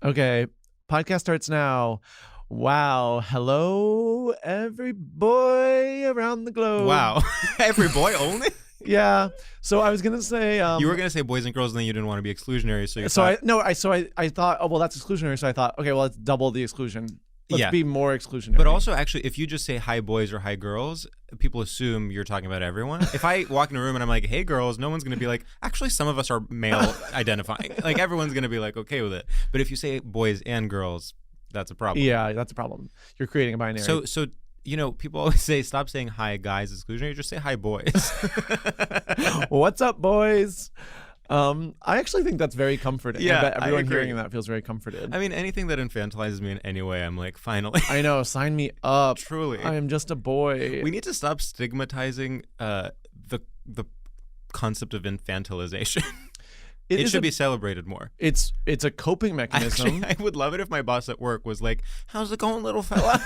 Okay, podcast starts now. Wow. Hello, every boy around the globe. Wow. Every boy only? Yeah. So I was gonna say you were gonna say boys and girls, and then you didn't want to be exclusionary, I thought, oh well, that's exclusionary. So I thought, okay, well, let's double the exclusion. Let's Yeah. be more exclusionary. But also, actually, if you just say hi boys or hi girls, people assume you're talking about everyone. If I walk in a room and I'm like, hey girls, no one's gonna be like, actually, some of us are male identifying. Like everyone's gonna be like okay with it. But if you say boys and girls, that's a problem. Yeah, that's a problem. You're creating a binary. So you know, people always say stop saying hi guys exclusionary. Just say hi boys. What's up, boys? I actually think that's very comforting. Yeah, I bet everyone I agree. hearing that feels very comforted. I mean, anything that infantilizes me in any way, I'm like, finally. I know. Sign me up. Truly. I am just a boy. We need to stop stigmatizing the concept of infantilization. It should be celebrated more. It's a coping mechanism. Actually, I would love it if my boss at work was like, how's it going, little fella?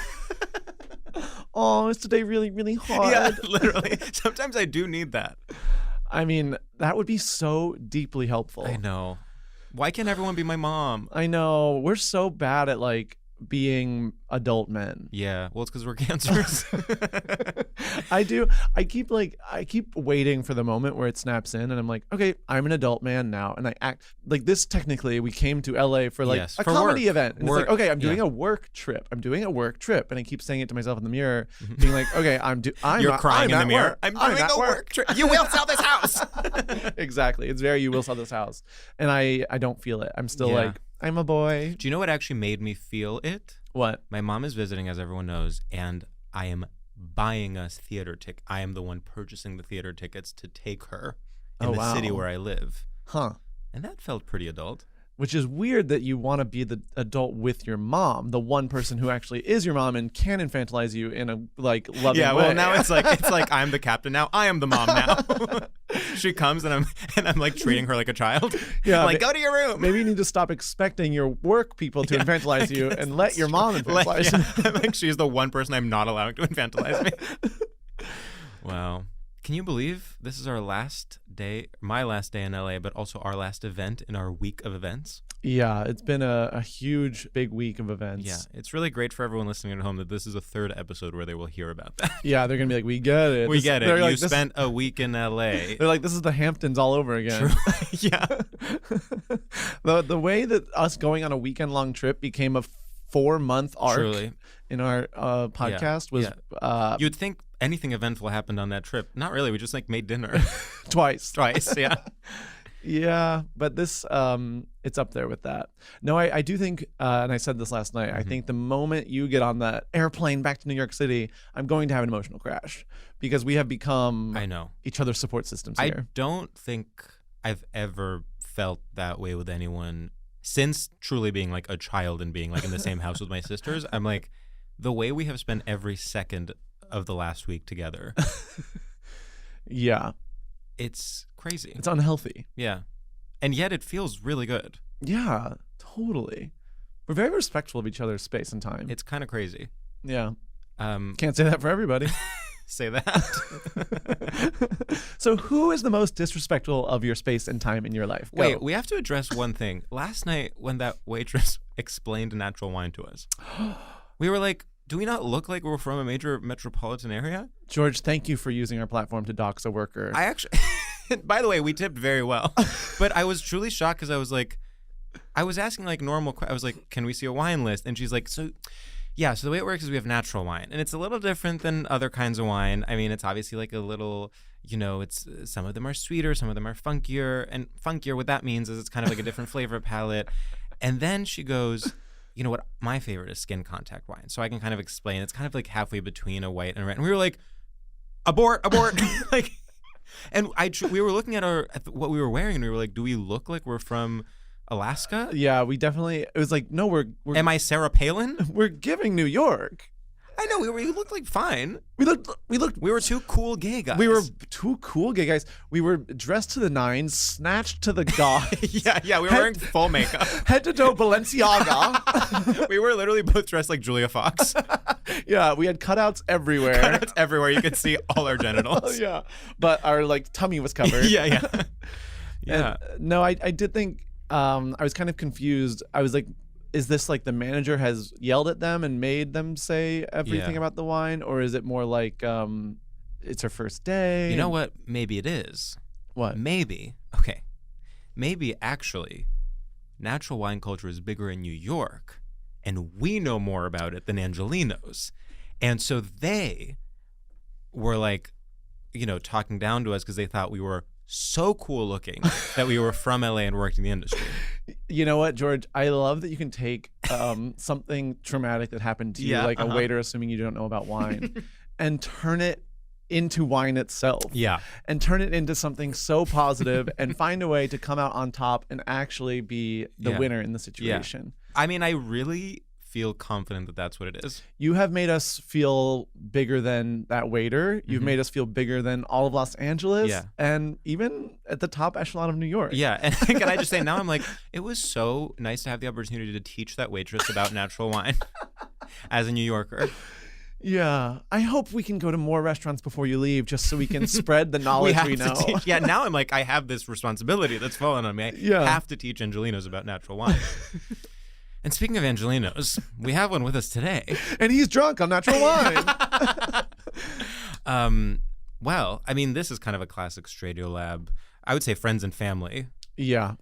Oh, is today really, really hard? Yeah, literally. Sometimes I do need that. I mean, that would be so deeply helpful. I know. Why can't everyone be my mom? I know. We're so bad at like being adult men. Yeah. Well, it's because we're cancers. I keep waiting for the moment where it snaps in and I'm like, okay, I'm an adult man now. And I act like this. Technically, we came to LA for like Yes, a for comedy work. event. And Work. it's like, okay, I'm doing Yeah. a work trip. I'm doing a work trip. And I keep saying it to myself in the mirror, being like, okay, You're crying in the mirror. Work. I'm doing at a work trip. You will sell this house. Exactly. It's very, you will sell this house. And I don't feel it. I'm still Yeah. like, I'm a boy. Do you know what actually made me feel it? What? My mom is visiting, as everyone knows, and I am buying us theater tickets. I am the one purchasing the theater tickets to take her in the city where I live. Huh. And that felt pretty adult. Which is weird that you want to be the adult with your mom, the one person who actually is your mom and can infantilize you in a like loving way. Yeah, well now it's like I'm the captain now. I am the mom now. She comes and I'm like treating her like a child. Yeah, I'm like, go to your room. Maybe you need to stop expecting your work people to infantilize you and let your mom infantilize you. Like she's the one person I'm not allowing to infantilize me. Wow. Can you believe this is our last day, my last day in LA, but also our last event in our week of events? Yeah, it's been a huge, big week of events. Yeah, it's really great for everyone listening at home that this is a third episode where they will hear about that. Yeah, they're going to be like, we get it. We get it. They're You like, spent a week in LA. They're like, this is the Hamptons all over again. Yeah. The way that us going on a weekend-long trip became a 4-month arc Truly. in our podcast was You'd think anything eventful happened on that trip. Not really. We just like made dinner twice. Yeah. Yeah, but this it's up there with that. No, I do think, and I said this last night, I think the moment you get on that airplane back to New York City, I'm going to have an emotional crash because we have become I know. each other's support systems I here. don't think I've ever felt that way with anyone since truly being like a child and being like in the same house with my sisters. I'm like, the way we have spent every second of the last week together. Yeah. It's crazy. It's unhealthy. Yeah. And yet it feels really good. Yeah, totally. We're very respectful of each other's space and time. It's kind of crazy. Yeah. Can't say that for everybody. Say that. So who is the most disrespectful of your space and time in your life? Go. Wait, we have to address one thing. Last night when that waitress explained natural wine to us, we were like, do we not look like we're from a major metropolitan area? George, thank you for using our platform to dox a worker. I actually, by the way, we tipped very well. But I was truly shocked because I was like, I was asking like normal, I was like, can we see a wine list? And she's like, so the way it works is we have natural wine. And it's a little different than other kinds of wine. I mean, it's obviously like a little, it's some of them are sweeter, some of them are funkier. And funkier, what that means is it's kind of like a different flavor palette. And then she goes, you know what, my favorite is skin contact wine. So I can kind of explain. It's kind of like halfway between a white and a red. And we were like, abort. Like, and we were looking at what we were wearing and we were like, do we look like we're from Alaska? Yeah, we definitely, it was like, no, we're Am I Sarah Palin? We're giving New York. I know, we looked like fine. We were two cool gay guys. We were two cool gay guys. We were dressed to the nines, snatched to the goth. yeah, we were wearing full makeup. Head to toe Balenciaga. We were literally both dressed like Julia Fox. Yeah, we had cutouts everywhere. Cutouts everywhere. You could see all our genitals. Yeah, but our like tummy was covered. Yeah. And, no, I did think I was kind of confused. I was like, is this like the manager has yelled at them and made them say everything about the wine, or is it more like it's her first day? You know what? Maybe it is. What? Maybe actually natural wine culture is bigger in New York, and we know more about it than Angelinos. And so they were like, talking down to us because they thought we were so cool looking that we were from LA and worked in the industry. You know what, George? I love that you can take something traumatic that happened to you, like a waiter, assuming you don't know about wine, and turn it into wine itself. Yeah. And turn it into something so positive and find a way to come out on top and actually be the winner in the situation. Yeah. I mean, I really feel confident that that's what it is. You have made us feel bigger than that waiter. You've made us feel bigger than all of Los Angeles and even at the top echelon of New York. Yeah. And can I just say, now I'm like, it was so nice to have the opportunity to teach that waitress about natural wine as a New Yorker. Yeah. I hope we can go to more restaurants before you leave just so we can spread the knowledge we know. Yeah, now I'm like, I have this responsibility that's fallen on me. I have to teach Angelinos about natural wine. And speaking of Angelinos, we have one with us today. And he's drunk on natural wine. Well, I mean, this is kind of a classic StraightioLab. I would say friends and family. Yeah.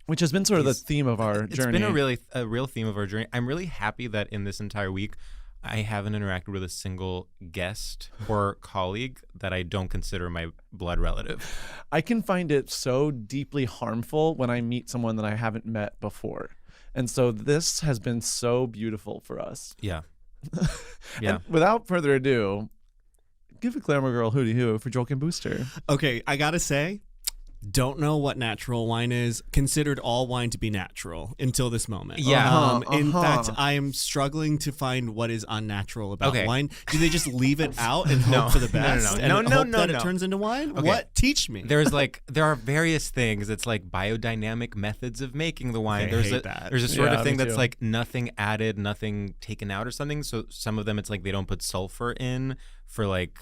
Which has been sort of the theme of our journey. It's been a real theme of our journey. I'm really happy that in this entire week, I haven't interacted with a single guest or colleague that I don't consider my blood relative. I can find it so deeply harmful when I meet someone that I haven't met before. And so this has been so beautiful for us. Yeah. And without further ado, give a glamour girl hooty hoo for Joel Kim Booster. Okay, I gotta say, don't know what natural wine is. Considered all wine to be natural until this moment. Yeah. In fact, I am struggling to find what is unnatural about wine. Do they just leave it out and hope for the best? No. It turns into wine? Okay. What? Teach me. There are various things. It's like biodynamic methods of making the wine. There's a sort of thing that's like nothing added, nothing taken out or something. So some of them, it's like they don't put sulfur in for like.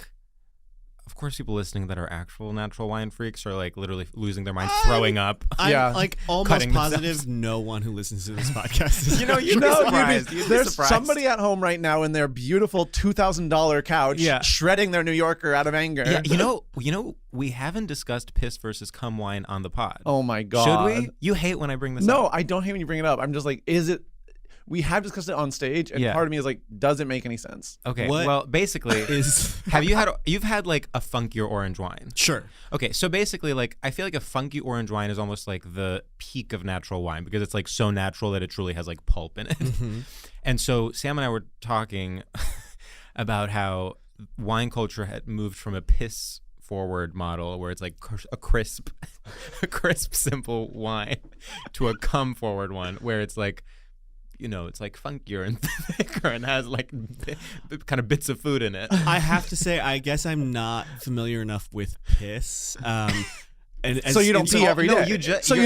Of course, people listening that are actual natural wine freaks are like literally losing their minds, throwing up. I'm like almost positive no one who listens to this podcast is you'd be surprised. There's somebody at home right now in their beautiful $2,000 couch shredding their New Yorker out of anger. Yeah, you know, we haven't discussed piss versus cum wine on the pod. Oh my God. Should we? You hate when I bring this up. No, I don't hate when you bring it up. I'm just like, is it? We have discussed it on stage, and part of me is like, does it make any sense? Okay, well, basically, you've had like a funkier orange wine? Sure. Okay, so basically, like, I feel like a funky orange wine is almost like the peak of natural wine because it's like so natural that it truly has like pulp in it. Mm-hmm. And so Sam and I were talking about how wine culture had moved from a piss forward model where it's like a crisp, simple wine to a cum forward one where it's like, it's like funkier and thicker and has like kind of bits of food in it. I have to say, I guess I'm not familiar enough with piss. So you don't pee every day. You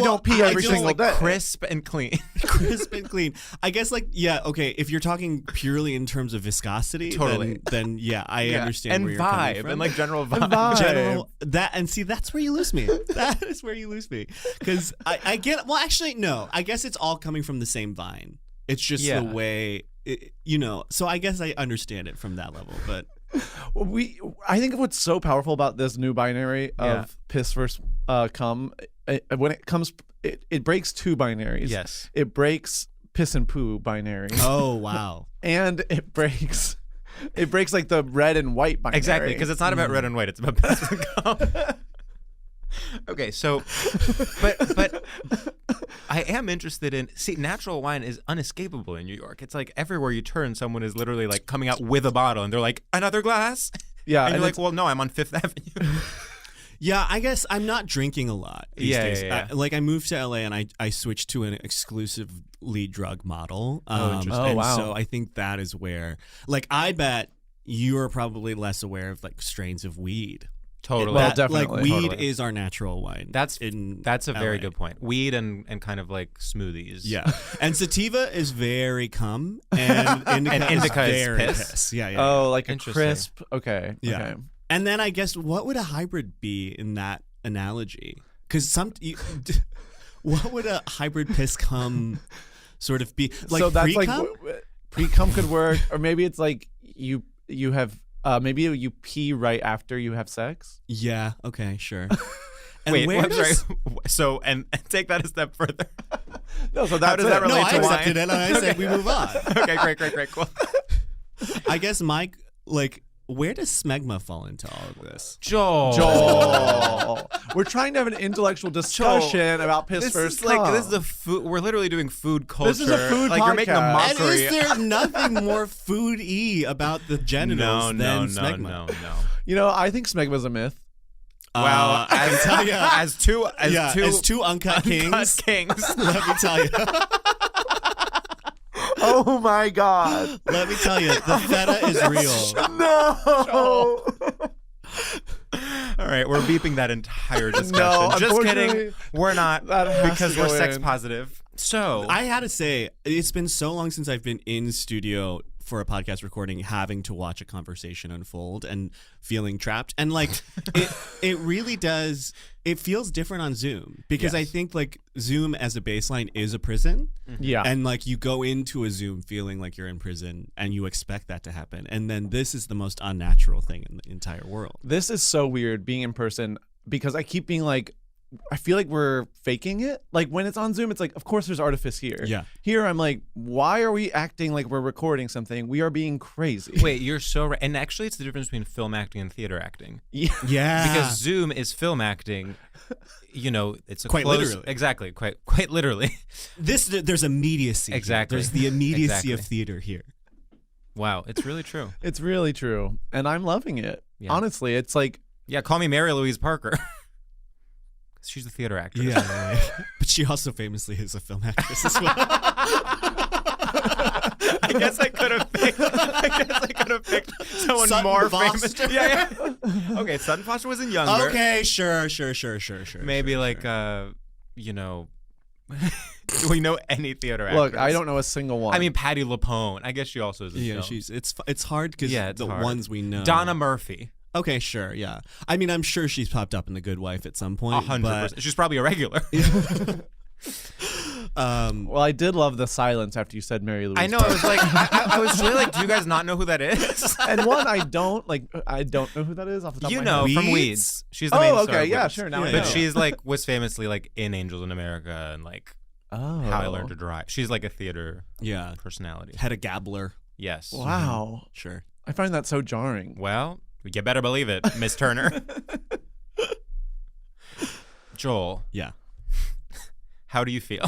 don't pee every single day. Crisp and clean. Crisp and clean. I guess okay, if you're talking purely in terms of viscosity, totally. then I understand where you're coming from. And like general vibe. That's where you lose me. That is where you lose me. Because I get, well, actually, no. I guess it's all coming from the same vine. It's just the way, so I guess I understand it from that level, but. I think what's so powerful about this new binary of piss versus cum, when it comes, it breaks two binaries. Yes. It breaks piss and poo binary. Oh, wow. And it breaks like the red and white binary. Exactly, because it's not about red and white, it's about piss and cum. Okay, so, but I am interested in, natural wine is unescapable in New York. It's like everywhere you turn, someone is literally like coming out with a bottle and they're like, another glass? Yeah. And you're like, well, no, I'm on Fifth Avenue. Yeah, I guess I'm not drinking a lot these days. Yeah. I moved to LA and I switched to an exclusively drug model. Interesting. Oh, wow. So I think that is where, like, I bet you're probably less aware of like strains of weed. Totally. Well, definitely. Like weed is our natural wine. That's a very good point. Weed and kind of like smoothies. Yeah. And sativa is very cum and indica is very piss. Yeah. Oh, like a crisp. Okay. Yeah. Okay. And then I guess what would a hybrid be in that analogy? Because what would a hybrid piss cum sort of be like so that's pre-cum? like pre-cum could work, or maybe it's like you have maybe you pee right after you have sex. Yeah. Okay. Sure. And Wait, where I'm sorry. does- So, and take that a step further. No, so How does that No, relate I to wine? accepted it, and I said we move on. Okay, great, cool. I guess Mike, like, where does smegma fall into all of this? Joel. We're trying to have an intellectual discussion about piss This first is like cum. this is a food. We're literally doing food culture. This is a food like you're making a podcast. And mockery. is there nothing more food-y about the genitals than smegma? no. You know, I think smegma's a myth. Well, I can tell you. as two uncut kings, kings. let me tell you. Oh my god. Let me tell you, the feta is real. No. All right, we're beeping that entire discussion. No, Just kidding. unfortunately, We're not that has because to we're go sex in. positive. So I had to say, it's been so long since I've been in studio for a podcast recording, having to watch a conversation unfold and feeling trapped. And like, it really does. It feels different on Zoom because I Yes. think like Zoom as a baseline is a prison. Yeah. And like you go into a Zoom feeling like you're in prison and you expect that to happen. And then this is the most unnatural thing in the entire world. This is so weird being in person because I keep being like, I feel like we're faking it. Like when it's on Zoom, it's like, of course there's artifice here. Yeah. Here I'm like, why are we acting like we're recording something? We are being crazy. wait, you're so right. And actually, it's the difference between film acting and theater acting. Yeah. Yeah. Because Zoom is film acting. You know, it's a Quite close, literally. Exactly, quite literally. there's immediacy. Exactly. There's the immediacy Exactly. of theater here. Wow, it's really true. It's really true. And I'm loving it. Yeah. Honestly, it's like, Yeah, call me Mary Louise Parker. She's a theater actress. Yeah. But she also famously is a film actress as well. I guess I could have picked someone Sutton more Foster. famous. Yeah. Okay, Sutton Foster wasn't younger. Okay, sure. Maybe like you know, do we know any theater actors? look, I don't know a single one. I mean, Patti LuPone. I guess she also is. Yeah, it's hard because Yeah, it's the hard. ones we know. Donna Murphy. Okay, sure, yeah. I mean, I'm sure she's popped up in The Good Wife at some point. 100%. She's probably a regular. well, I did love the silence after you said Mary Louise. I know. I was like, I was really like, do you guys not know who that is? And one, I don't know who that is off the top You of my know, head. from Weeds? Weeds. She's the main Oh, star okay, of yeah, Weeds. sure. Now I Yeah. know. But she's like was famously like in Angels in America and like oh, How I Learned to Drive. She's like a theater Yeah, personality. Hedda Gabler. Yes. Wow. Sure. I find that so jarring. Well, you better believe it, Miss Turner. Joel, Yeah. how do you feel?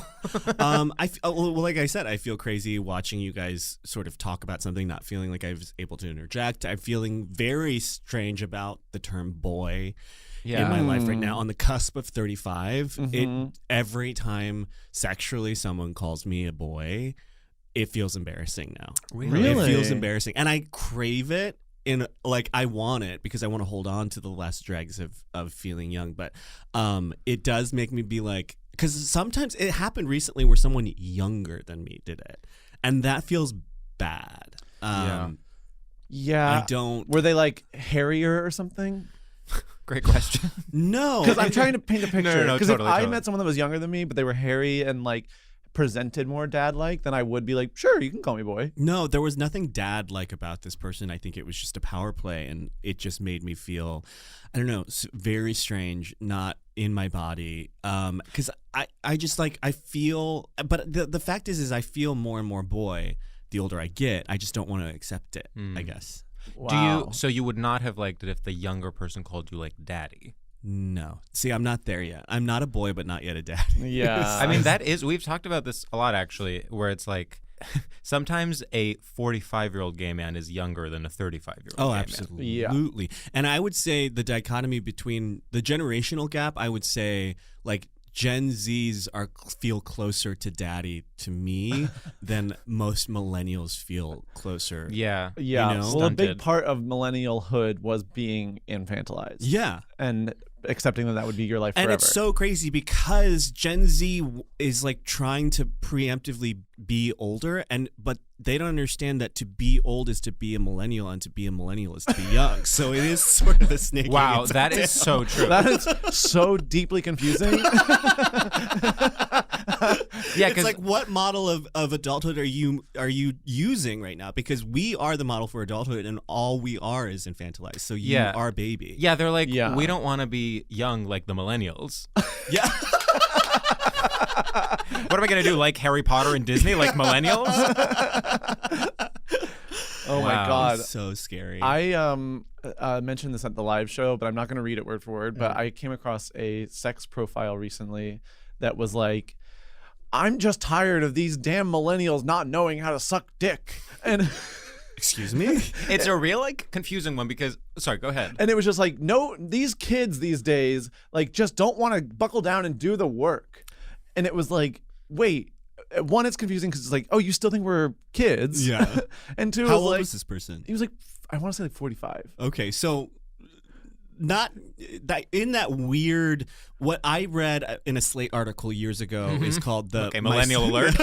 Well, like I said, I feel crazy watching you guys sort of talk about something, not feeling like I was able to interject. I'm feeling very strange about the term boy in my life right now. On the cusp of 35, every time sexually someone calls me a boy, it feels embarrassing now. Really? It feels embarrassing, and I crave it. I want it because I want to hold on to the last dregs of feeling young, but it does make me be like, because sometimes it happened recently where someone younger than me did it, and that feels bad. Yeah. I don't. Were they like hairier or something? Great question. No, Because I'm trying to paint a picture. no, Because totally, if I totally. met someone that was younger than me, but they were hairy and like presented more dad-like, then I would be like, sure, you can call me boy. No, there was nothing dad-like about this person. I think it was just a power play, and it just made me feel, I don't know, very strange, not in my body. Because I just like, I feel, but the fact is I feel more and more boy the older I get. I just don't want to accept it, I guess. Wow. So you would not have liked it if the younger person called you like daddy? No. See, I'm not there yet. I'm not a boy, but not yet a dad. Yeah. I mean, we've talked about this a lot actually, where it's like sometimes a 45-year-old gay man is younger than a 35-year-old Oh, gay absolutely. Yeah. And I would say the dichotomy between the generational gap, I would say like Gen Zs feel closer to daddy to me than most millennials feel closer. man. Yeah. Yeah. you know, well, a big stunted. part of millennialhood was being infantilized. Yeah. And accepting that would be your life And forever. it's so crazy because Gen Z is like trying to preemptively be older, but they don't understand that to be old is to be a millennial, and to be a millennial is to be young. So it is sort of a snake. Wow, that is so true. That is so deeply confusing. Yeah, it's 'cause- like, what model of adulthood are you using right now? Because we are the model for adulthood, and all we are is infantilized. So you are baby. Yeah, they're like, Yeah. we don't want to be young like the millennials. Yeah. What am I going to do, like Harry Potter and Disney, like millennials? Oh my Wow. God. So scary. I mentioned this at the live show, but I'm not going to read it word for word. But I came across a sex profile recently that was like, I'm just tired of these damn millennials not knowing how to suck dick. And Excuse me? It's a real, like, confusing one because, sorry, go ahead. and it was just like, no, these kids these days, like, just don't want to buckle down and do the work. And it was like, wait, one, it's confusing because it's like, oh, you still think we're kids? Yeah. And two, How it was old like, was this person? he was like, I want to say like 45. Okay, so not that in that weird, what I read in a Slate article years ago is called the Okay, millennial alert.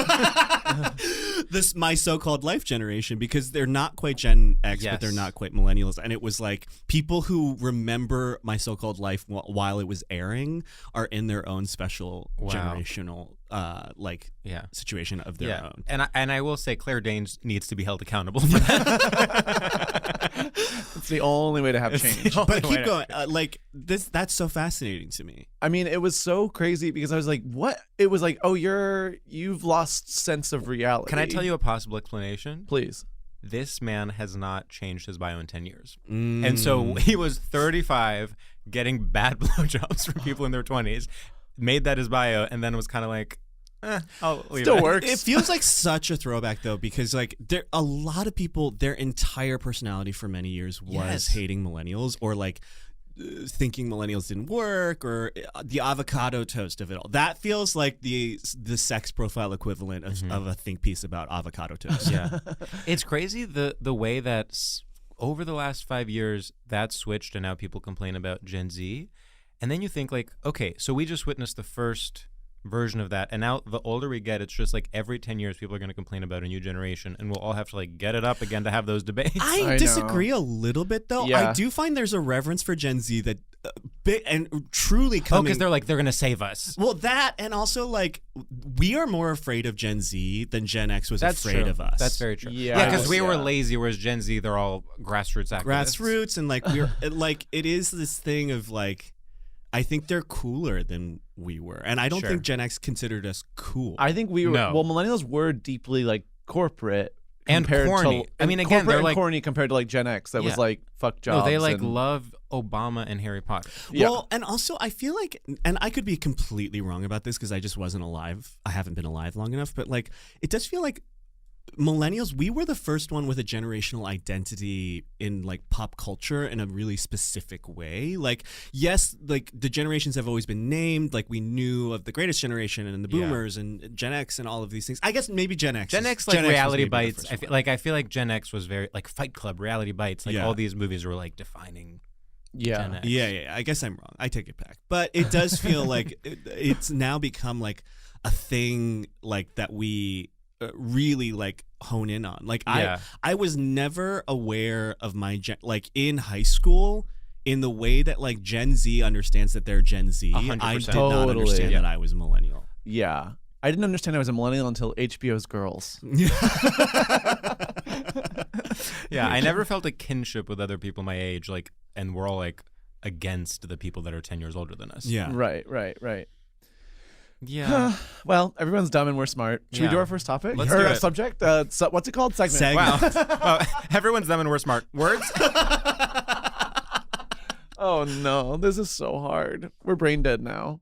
This my so-called life generation, because they're not quite Gen X, Yes. but they're not quite millennials. And it was like people who remember my so-called life while it was airing are in their own special Wow. generational Yeah. situation of their own. And I will say Claire Danes needs to be held accountable for that. It's the only way to have change. But keep going. That's so fascinating to me. I mean, it was so crazy because I was like, what? It was like, oh, you've lost sense of reality. Can I tell you a possible explanation? Please? This man has not changed his bio in 10 years. Mm. And so he was 35 getting bad blowjobs from people in their 20s, made that his bio, and then was kind of like, I'll leave Still it. works. It feels like such a throwback though, because like there a lot of people, their entire personality for many years was Yes. hating millennials or like thinking millennials didn't work, or the avocado toast of it all. That feels like the sex profile equivalent of a think piece about avocado toast. Yeah. It's crazy the way that over the last 5 years that switched and now people complain about Gen Z. And then you think like, okay, so we just witnessed the first version of that, and now the older we get, it's just like every 10 years people are going to complain about a new generation, and we'll all have to like get it up again to have those debates. I I disagree a little bit though. Yeah. I do find there's a reverence for Gen Z that and truly Oh, coming. because they're going to save us. Well, that, and also like we are more afraid of Gen Z than Gen X was That's afraid true. of us. That's very true. Yeah. because we were Yeah. lazy, whereas Gen Z, they're all grassroots activists. grassroots, and like we're like it is this thing of like I think they're cooler than we were, and I don't Sure. think Gen X considered us cool. I think we were, No. well, millennials were deeply like corporate. And compared corny. To, I mean, and again, corporate they're and like- corny compared to like Gen X that Yeah. was like fuck No, jobs. they like and, love Obama and Harry Potter. Yeah. Well, and also I feel like, and I could be completely wrong about this because I just wasn't alive. I haven't been alive long enough, but like it does feel like millennials, we were the first one with a generational identity in like pop culture in a really specific way. Like, yes, like the generations have always been named. Like we knew of the greatest generation and the Yeah. boomers and Gen X and all of these things. I guess maybe Gen X. Gen is- X, like Gen X was Reality maybe the Bites. first I one. feel like Gen X was very like Fight Club, Reality Bites. Like Yeah. all these movies were like defining yeah. Gen X. Yeah. I guess I'm wrong. I take it back. But it does feel like it's now become like a thing like that we really like hone in on. Like Yeah. I was never aware of my like in high school in the way that like Gen Z understands that they're Gen Z. 100%. I did not Totally. understand Yeah. that I was a millennial. Yeah. I didn't understand I was a millennial until HBO's Girls. Yeah, I never felt a kinship with other people my age, like, and we're all like against the people that are 10 years older than us. Yeah. Right. Yeah. Well, everyone's dumb and we're smart. Should we do Yeah. our first topic? Let's or do a it. subject? What's it called? Segment. Segment. Wow. Well, everyone's dumb and we're smart. Words? Oh no, this is so hard. We're brain dead now.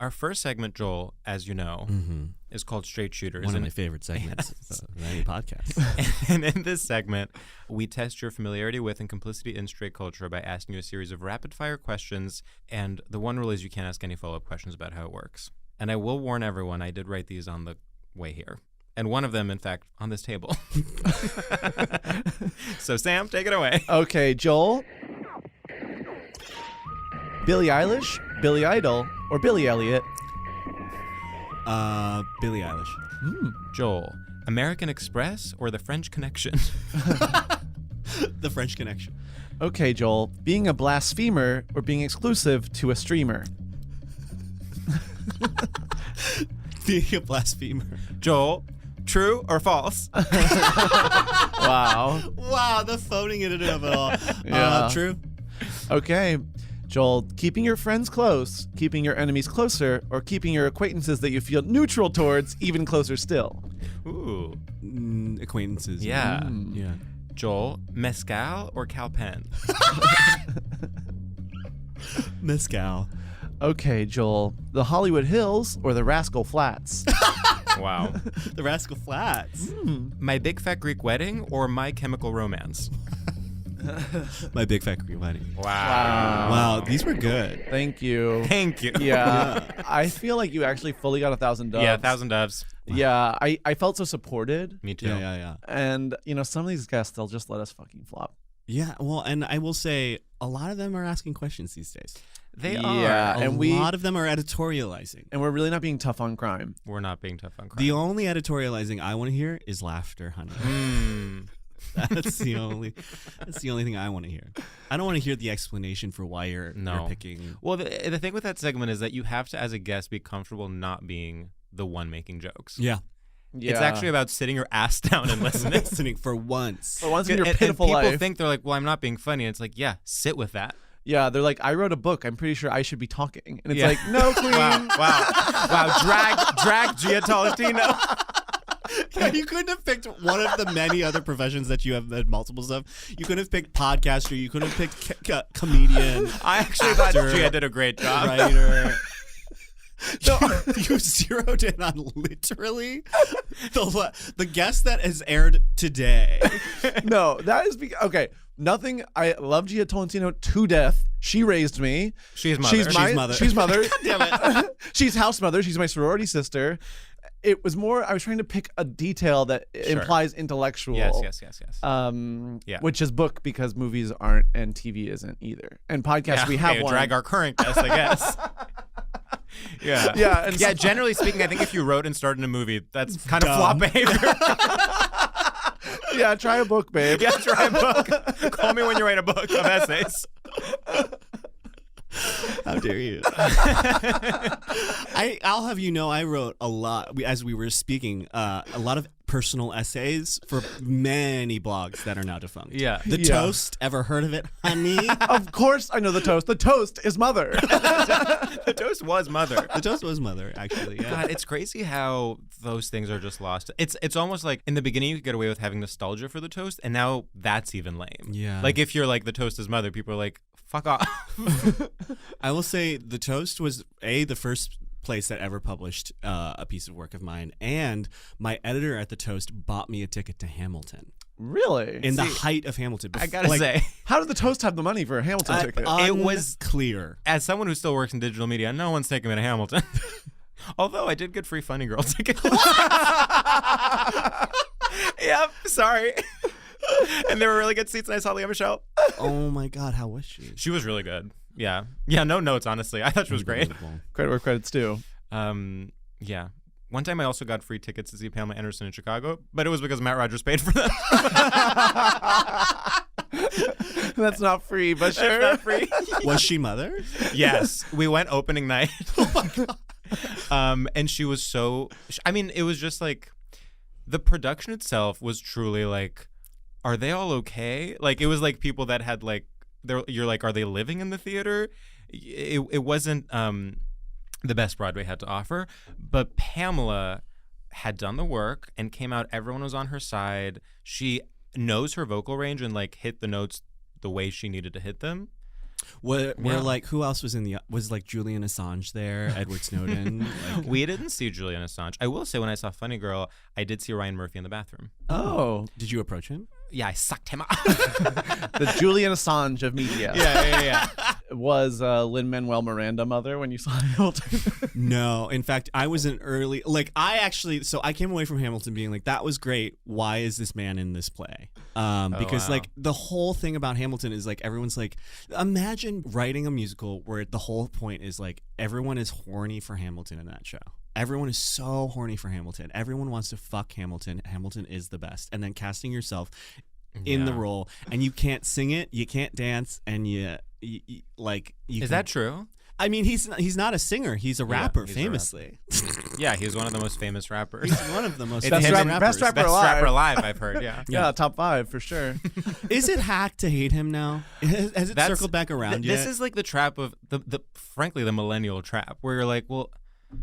Our first segment, Joel, as you know, Mm-hmm. is called Straight Shooters. One of and- my favorite segments Yes. of any podcast. And in this segment, we test your familiarity with and complicity in straight culture by asking you a series of rapid-fire questions. And the one rule is you can't ask any follow-up questions about how it works. And I will warn everyone, I did write these on the way here. And one of them, in fact, on this table. So, Sam, take it away. Okay, Joel. Billie Eilish, Billy Idol, or Billy Elliot? Billie Eilish. Joel, American Express or the French Connection? The French Connection. Okay, Joel. Being a blasphemer or being exclusive to a streamer? Being a blasphemer. Joel, true or false? Wow. Wow, the phoning it of it all. Yeah. True. Okay. Joel, keeping your friends close, keeping your enemies closer, or keeping your acquaintances that you feel neutral towards even closer still? Ooh. Acquaintances. Yeah. Yeah. Joel, mezcal or Calpen? Mezcal. Okay, Joel. The Hollywood Hills or the Rascal Flats? Wow. The Rascal Flats. My Big Fat Greek Wedding or My Chemical Romance? My Big Fat Greek Wedding. Wow. Wow, these were good. Thank you. Thank you. Yeah. I feel like you actually fully got 1,000 doves. Yeah, 1,000 doves. Yeah, I felt so supported. Me too. Yeah. And, some of these guests, they'll just let us fucking flop. Yeah, well, and I will say a lot of them are asking questions these days. They Yeah. are. A And lot of them are editorializing. And we're really not being tough on crime. We're not being tough on crime. The only editorializing I want to hear is laughter, honey. That's the only thing I want to hear. I don't want to hear the explanation for why you're picking. Well, the thing with that segment is that you have to, as a guest, be comfortable not being the one making jokes. Yeah. It's actually about sitting your ass down and listening. Listening for once. For once in your and pitiful people life. think they're like, well, I'm not being funny. And it's like, yeah, sit with that. Yeah, they're like, I wrote a book. I'm pretty sure I should be talking. And it's Yeah. like, no, queen. Wow. Drag Gia Tolentino. Yeah, you couldn't have picked one of the many other professions that you have had multiples of. You couldn't have picked podcaster. You couldn't have picked comedian. I actually actor, thought Gia did a great job. Writer. You zeroed in on literally the guest that has aired today. No, that is okay. Nothing. I love Gia Tolentino to death. She raised me. She's mother. She's mother. Damn it. She's house mother. She's my sorority sister. It was more. I was trying to pick a detail that implies intellectual. Yes. Yeah. Which is book because movies aren't and TV isn't either. And podcasts we have one. Drag our current guest, I guess. Yeah. Yeah. And Yeah. Generally speaking, I think if you wrote and starred in a movie, that's kind of flop behavior. Yeah. Try a book, babe. Yeah. Try a book. Call me when you write a book of essays. How dare you? I'll have you know, I wrote a lot as we were speaking. A lot of personal essays for many blogs that are now defunct. Yeah. The Toast. Ever heard of it, honey? Of course, I know the Toast. The Toast is mother. The Toast was mother. The Toast was mother, actually. Yeah. God, it's crazy how those things are just lost. It's almost like in the beginning you could get away with having nostalgia for the Toast, and now that's even lame. Yeah. Like if you're like the Toast is mother, people are like, fuck off. I will say the Toast was the first place that ever published a piece of work of mine, and my editor at the Toast bought me a ticket to Hamilton. Really? In the height of Hamilton. I gotta say, how did the Toast have the money for a Hamilton ticket? it was clear. As someone who still works in digital media, no one's taking me to Hamilton. Although I did get free Funny Girl tickets. Yep, sorry. And there were really good seats, and I saw Leah Michelle. Oh my God, how was she? She was really good. Yeah, no notes, honestly. I thought she was great. Credit where credit's due. Yeah. One time I also got free tickets to see Pamela Anderson in Chicago, but it was because Matt Rogers paid for them. That's not free, but sure. That's not free. Was she mother? Yes. We went opening night. Oh my God. And she was so... I mean, it was just like... The production itself was truly like, are they all okay? Like, it was like people that had like... You're like, are they living in the theater? It wasn't the best Broadway had to offer, but Pamela had done the work and came out. Everyone was on her side. She knows her vocal range and like hit the notes the way she needed to hit them. Like, who else was was like Julian Assange there, Edward Snowden? Like, we didn't see Julian Assange. I will say when I saw Funny Girl, I did see Ryan Murphy in the bathroom. Oh. Did you approach him? Yeah, I sucked him up. The Julian Assange of media. Yeah. Was Lin-Manuel Miranda mother when you saw Hamilton? No. In fact, I was an early... Like, I came away from Hamilton being like, that was great. Why is this man in this play? Because, like, the whole thing about Hamilton is, like, everyone's like... Imagine writing a musical where the whole point is, like, everyone is horny for Hamilton in that show. Everyone is so horny for Hamilton. Everyone wants to fuck Hamilton. Hamilton is the best. And then casting yourself in the Yeah. role, and you can't sing it, you can't dance, and you Is that true? I mean, he's not a singer. He's a rapper, he's a famously. Yeah, he's one of the most famous rappers. He's one of the most It's famous him and- rappers. best rapper Best alive. rapper alive, I've heard. Yeah. Yeah, top 5 for sure. Is it hack to hate him now? Has it That's- circled back around yet? This is like the trap of the frankly the millennial trap, where you're like, well,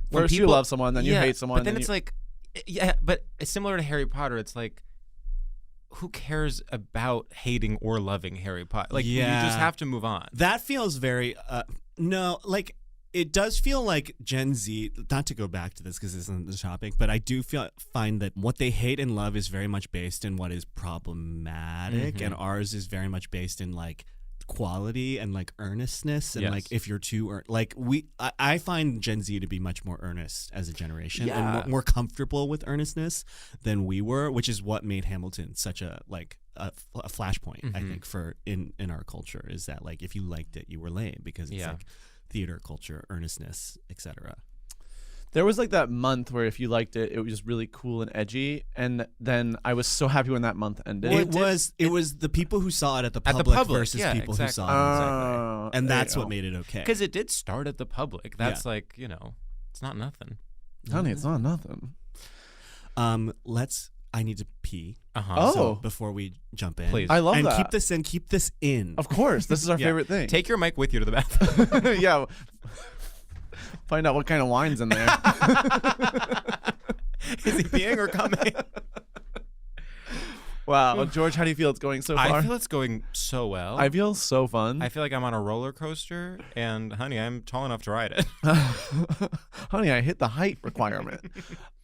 when First you people- love someone, then you hate someone. but then it's like, yeah, but it's similar to Harry Potter. It's like, who cares about hating or loving Harry Potter? Like, you just have to move on. That feels very no, like it does feel like Gen Z, not to go back to this because this isn't the topic, but I do find that what they hate and love is very much based in what is problematic, and ours is very much based in like quality and like earnestness, and Yes. like if you're too I find Gen Z to be much more earnest as a generation and more comfortable with earnestness than we were, which is what made Hamilton such a flashpoint, I think, for in our culture, is that like if you liked it, you were lame because it's like theater culture, earnestness, etc. there was like that month where if you liked it, it was just really cool and edgy, and then I was so happy when that month ended. Well, it was the people who saw it at the public, versus yeah, people exactly. who saw it on Segway. And there that's you what go. made it okay. Because it did start at the public. That's like, it's not nothing. Honey, it's not nothing. I need to pee. Uh-huh. So before we jump in, Please. I love and that. keep this in. Of course, this is our favorite thing. Take your mic with you to the bathroom. Yeah. Find out what kind of wine's in there. Is he peeing or coming? Wow, George, how do you feel it's going so far? I feel it's going so well. I feel so fun. I feel like I'm on a roller coaster, and honey, I'm tall enough to ride it. Honey, I hit the height requirement.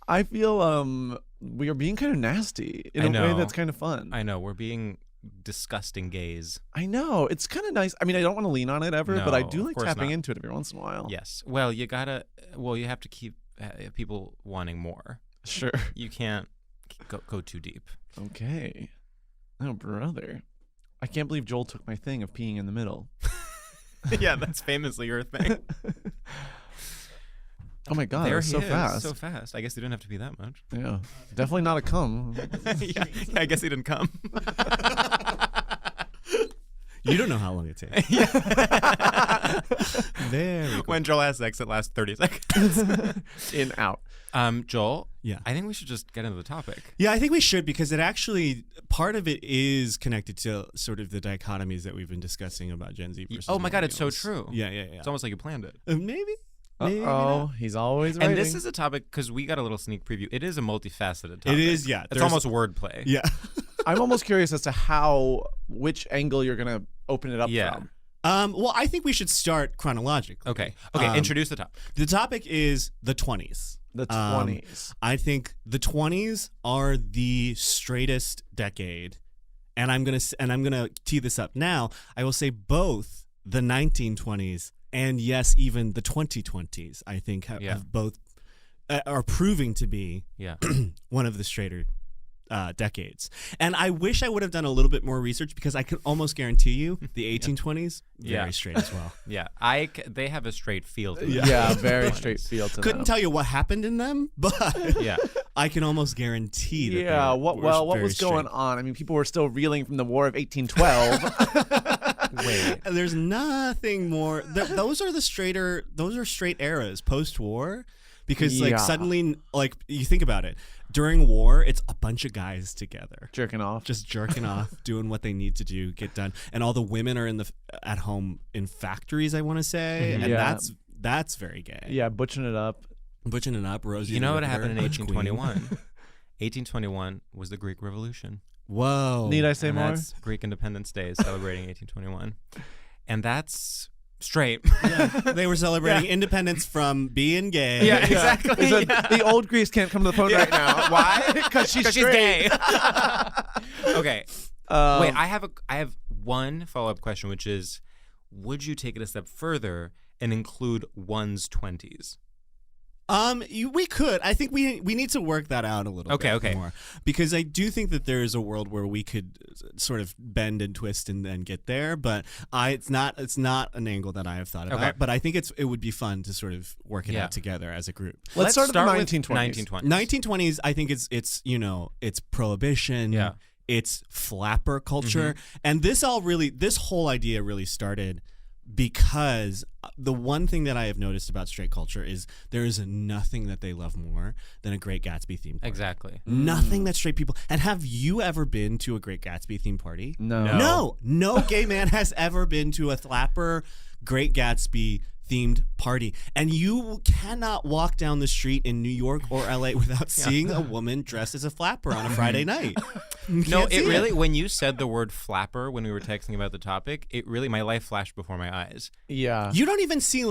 I feel we are being kind of nasty in I a way know. that's kind of fun. I know, we're being disgusting gays. I know. It's kind of nice. I mean, I don't want to lean on it ever, but I No, do of like course tapping not. into it every once in a while. Yes. Well, you have to keep people wanting more. Sure. You can't go too deep. Okay. Oh, brother. I can't believe Joel took my thing of peeing in the middle. Yeah, that's famously your thing. Oh my God, There that was he so is, fast. so fast. I guess he didn't have to be that much. Yeah. Definitely not a cum. Yeah, I guess he didn't come. You don't know how long it takes. Very cool. When Joel has sex, it lasts 30 seconds. In, out. Joel, Yeah. I think we should just get into the topic. Yeah, I think we should, because it actually, part of it is connected to sort of the dichotomies that we've been discussing about Gen Z versus Oh my God, it's so millennials. true. Yeah. It's almost like you planned it. Maybe. Maybe Oh, not. he's always writing. And this is a topic, because we got a little sneak preview. It is a multifaceted topic. It is, yeah. It's almost wordplay. Yeah. I'm almost curious as to which angle you're going to open it up Yeah. from. Well, I think we should start chronologically. Okay. Introduce the topic. The topic is the 20s. The 20s. I think the 20s are the straightest decade, and I'm gonna tee this up now. I will say both the 1920s and yes, even the 2020s. I think have both are proving to be one of the straighter decades. And I wish I would have done a little bit more research, because I could almost guarantee you the 1820s very straight as well. Yeah. They have a straight feel to them. Yeah, very straight feel to Couldn't them. tell you what happened in them, but Yeah. I can almost guarantee that. Yeah, what very was going straight. on? I mean, people were still reeling from the War of 1812. Wait. There's nothing more. Those are straight eras post-war, because Yeah. like suddenly, like you think about it, during war, it's a bunch of guys together. Jerking off. Just jerking off, doing what they need to do, get done, and all the women are at home in factories, I want to say, and Yeah. that's very gay. Yeah, butching it up. Butching it up, Rosie. You know the what happened in Riveter, 1821? 1821 was the Greek Revolution. Queen. Whoa. Need I say And more? that's Greek Independence Day, celebrating 1821. And that's straight. Yeah, they were celebrating independence from being gay. Yeah, exactly. He said, the old Greece can't come to the phone right now. Why? Because she's she's straight. gay. Okay. Wait, I have one follow-up question, which is, would you take it a step further and include one's 20s? We could. I think we need to work that out a little bit more, because I do think that there is a world where we could sort of bend and twist and then get there, but it's not an angle that I have thought about. Okay. But I think it would be fun to sort of work it out together as a group. Let's start with the with 1920s. 1920s. 1920s, I think it's prohibition. Yeah. it's flapper culture. And this whole idea really started because the one thing that I have noticed about straight culture is there is nothing that they love more than a Great Gatsby theme party. Exactly. Nothing that straight people. And have you ever been to a Great Gatsby theme party? No. No gay man has ever been to a flapper Great Gatsby themed party. And you cannot walk down the street in New York or LA without seeing a woman dressed as a flapper on a Friday night. No, it really, when you said the word flapper when we were texting about the topic, it really, my life flashed before my eyes. Yeah. You don't even see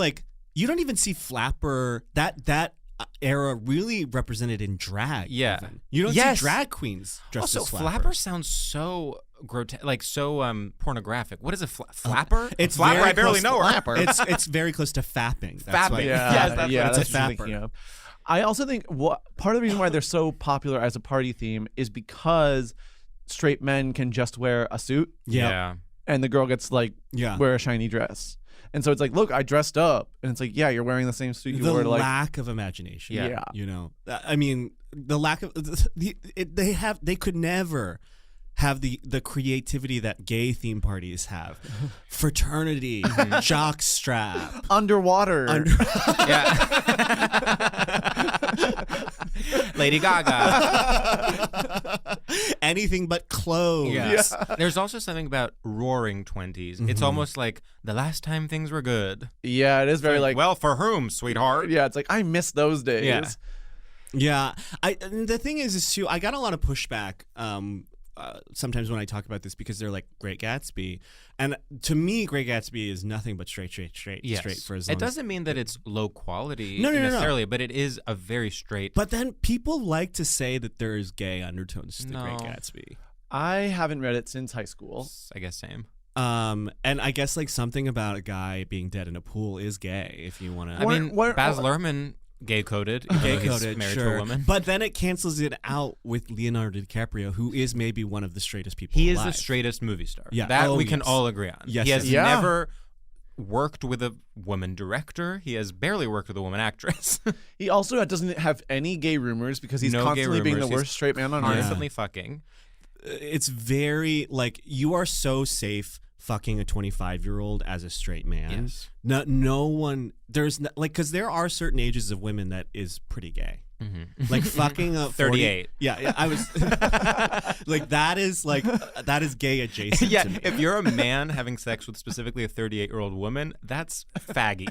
flapper, that era really represented in drag. Yeah. Even. You don't see drag queens dressed Also, as flappers. flapper sounds so grotesque, like so pornographic. What is a flapper? It's flapper. very I barely close know her. to- It's very close to fapping. That's Fapping. why- Yeah, Yes, that's yeah, what that's it's a what I'm fapper. thinking of. I also think part of the reason why they're so popular as a party theme is because straight men can just wear a suit Yeah. and the girl gets like Yeah. wear a shiny dress. And so it's like, look, I dressed up. And it's like, yeah, you're wearing the same suit you The wore to like lack of imagination. Yeah. You know, I mean, the lack of they could never have the creativity that gay theme parties have. Fraternity, jock strap, underwater. Lady Gaga. anything but clothes. Yes. There's also something about roaring 20s. It's almost like the last time things were good. Yeah, it is very like well, for whom, sweetheart? yeah, it's like I miss those days. Yeah. Yeah, and the thing is too, I got a lot of pushback sometimes when I talk about this because they're like Great Gatsby, and to me, Great Gatsby is nothing but straight Yes. for as long It doesn't mean that it's low quality No. necessarily, but it is a very straight. But then people like to say that there is gay undertones to the No. Great Gatsby. I haven't read it since high school. I guess same. And I guess like something about a guy being dead in a pool is gay if you want to. I mean, Baz Luhrmann gay-coded. He's married to a woman. But then it cancels it out with Leonardo DiCaprio, who is maybe one of the straightest people He is alive. the straightest movie star. Yeah. That Oh, we can yes. all agree on. Yes, He has yes. Yeah. never worked with a woman director. He has barely worked with a woman actress. He also doesn't have any gay rumors because he's No gay constantly being the rumors. He's worst straight man on earth. Constantly fucking. It's very like you are so safe fucking a 25-year-old as a straight man. Yes. No one there's like because there are certain ages of women that is pretty gay. Like fucking a 38. 40, yeah, I was like that is gay adjacent Yeah, to me. if you're a man having sex with specifically a 38-year-old woman, that's faggy.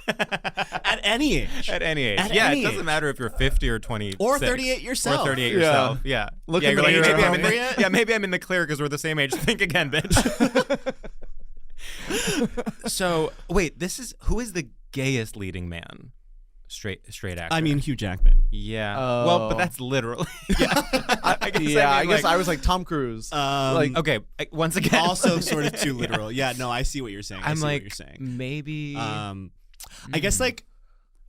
At any age. At any age. At Yeah, any it doesn't age. matter if you're 50 or 20. Or 38 yourself. Or 38 Yeah. yourself. Yeah. Look yeah, in you're the like, mirror. maybe I'm in Remember the, yet? yeah, maybe I'm in the clear because we're the same age. Think again, bitch. So, wait, who is the gayest leading man? Straight actor. I mean Hugh Jackman. Yeah. Oh. Well, but that's literally. I guess I was like Tom Cruise. Like Okay, once again. Also sort of too literal. Yeah, no, I see what you're saying. I I'm see like, what you're saying. maybe. I guess like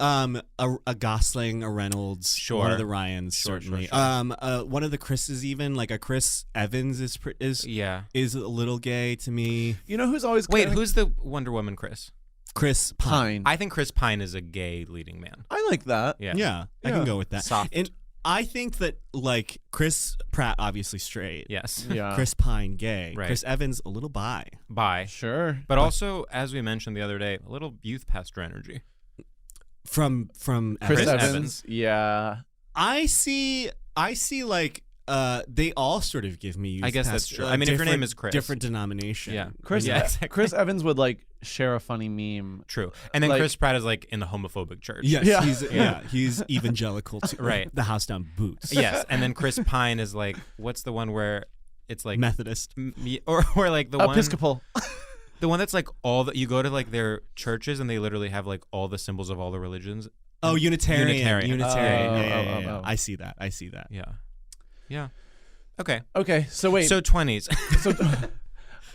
a Gosling, a Reynolds, Sure. one of the Ryans, Sure, certainly. sure. One of the Chris's, even like a Chris Evans is yeah. a little gay to me. you know who's always Wait, kinda- who's the Wonder Woman Chris? Chris Pine. Pine? I think Chris Pine is a gay leading man. I like that. Yeah. Yeah, I Yeah. can go with that. Soft. And I think that like Chris Pratt, obviously straight. Yes. Yeah. Chris Pine, gay. Right. Chris Evans, a little bi. Bye. Sure. But also, as we mentioned the other day, a little youth pastor energy. From Chris Evans. Evans. Yeah. I see like they all sort of give me. I guess that's true. I mean, if your name is Chris. different denomination. Yeah. Chris Yeah, exactly. Chris Evans would like share a funny meme. True. And then Like- Chris Pratt is like in the homophobic church. Yes, Yeah. he's evangelical too. Right. The house down boots. Yes. And then Chris Pine is like, what's the one where it's like Methodist. or like the Episcopal. the one that's like all that you go to like their churches and they literally have like all the symbols of all the religions. Oh, Unitarian. Unitarian. Yeah. Oh. I see that. Yeah. Yeah. Okay. Okay, so wait. So 20s. So,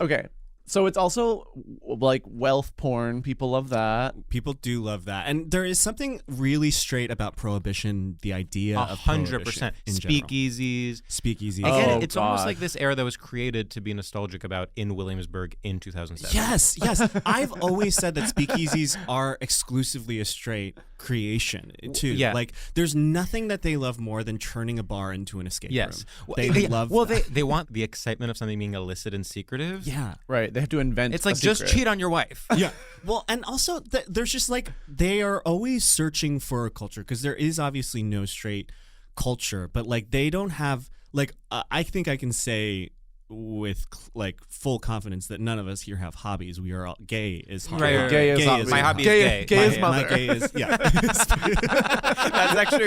okay. So it's also like wealth porn. People love that. People do love that, and there is something really straight about prohibition. The idea of 100%. in general. Speakeasies. Speakeasies. I get Oh, it. It's almost God. like this era that was created to be nostalgic about in Williamsburg in 2007. Yes, yes. I've always said that speakeasies are exclusively a straight creation too. Yeah. Like there's nothing that they love more than turning a bar into an escape Yes. room. They love that. they want the excitement of something being illicit and secretive. Yeah. Right. They have to invent. It's like a just secret. cheat on your wife. Yeah. Well, and also there's just like they are always searching for a culture because there is obviously no straight culture, but like they don't have like I think I can say with like full confidence that none of us here have hobbies. We are all gay is hobby. Right. Gay is Gay hobby. My hobby is gay. Gay is my mother. gay is yeah. That's actually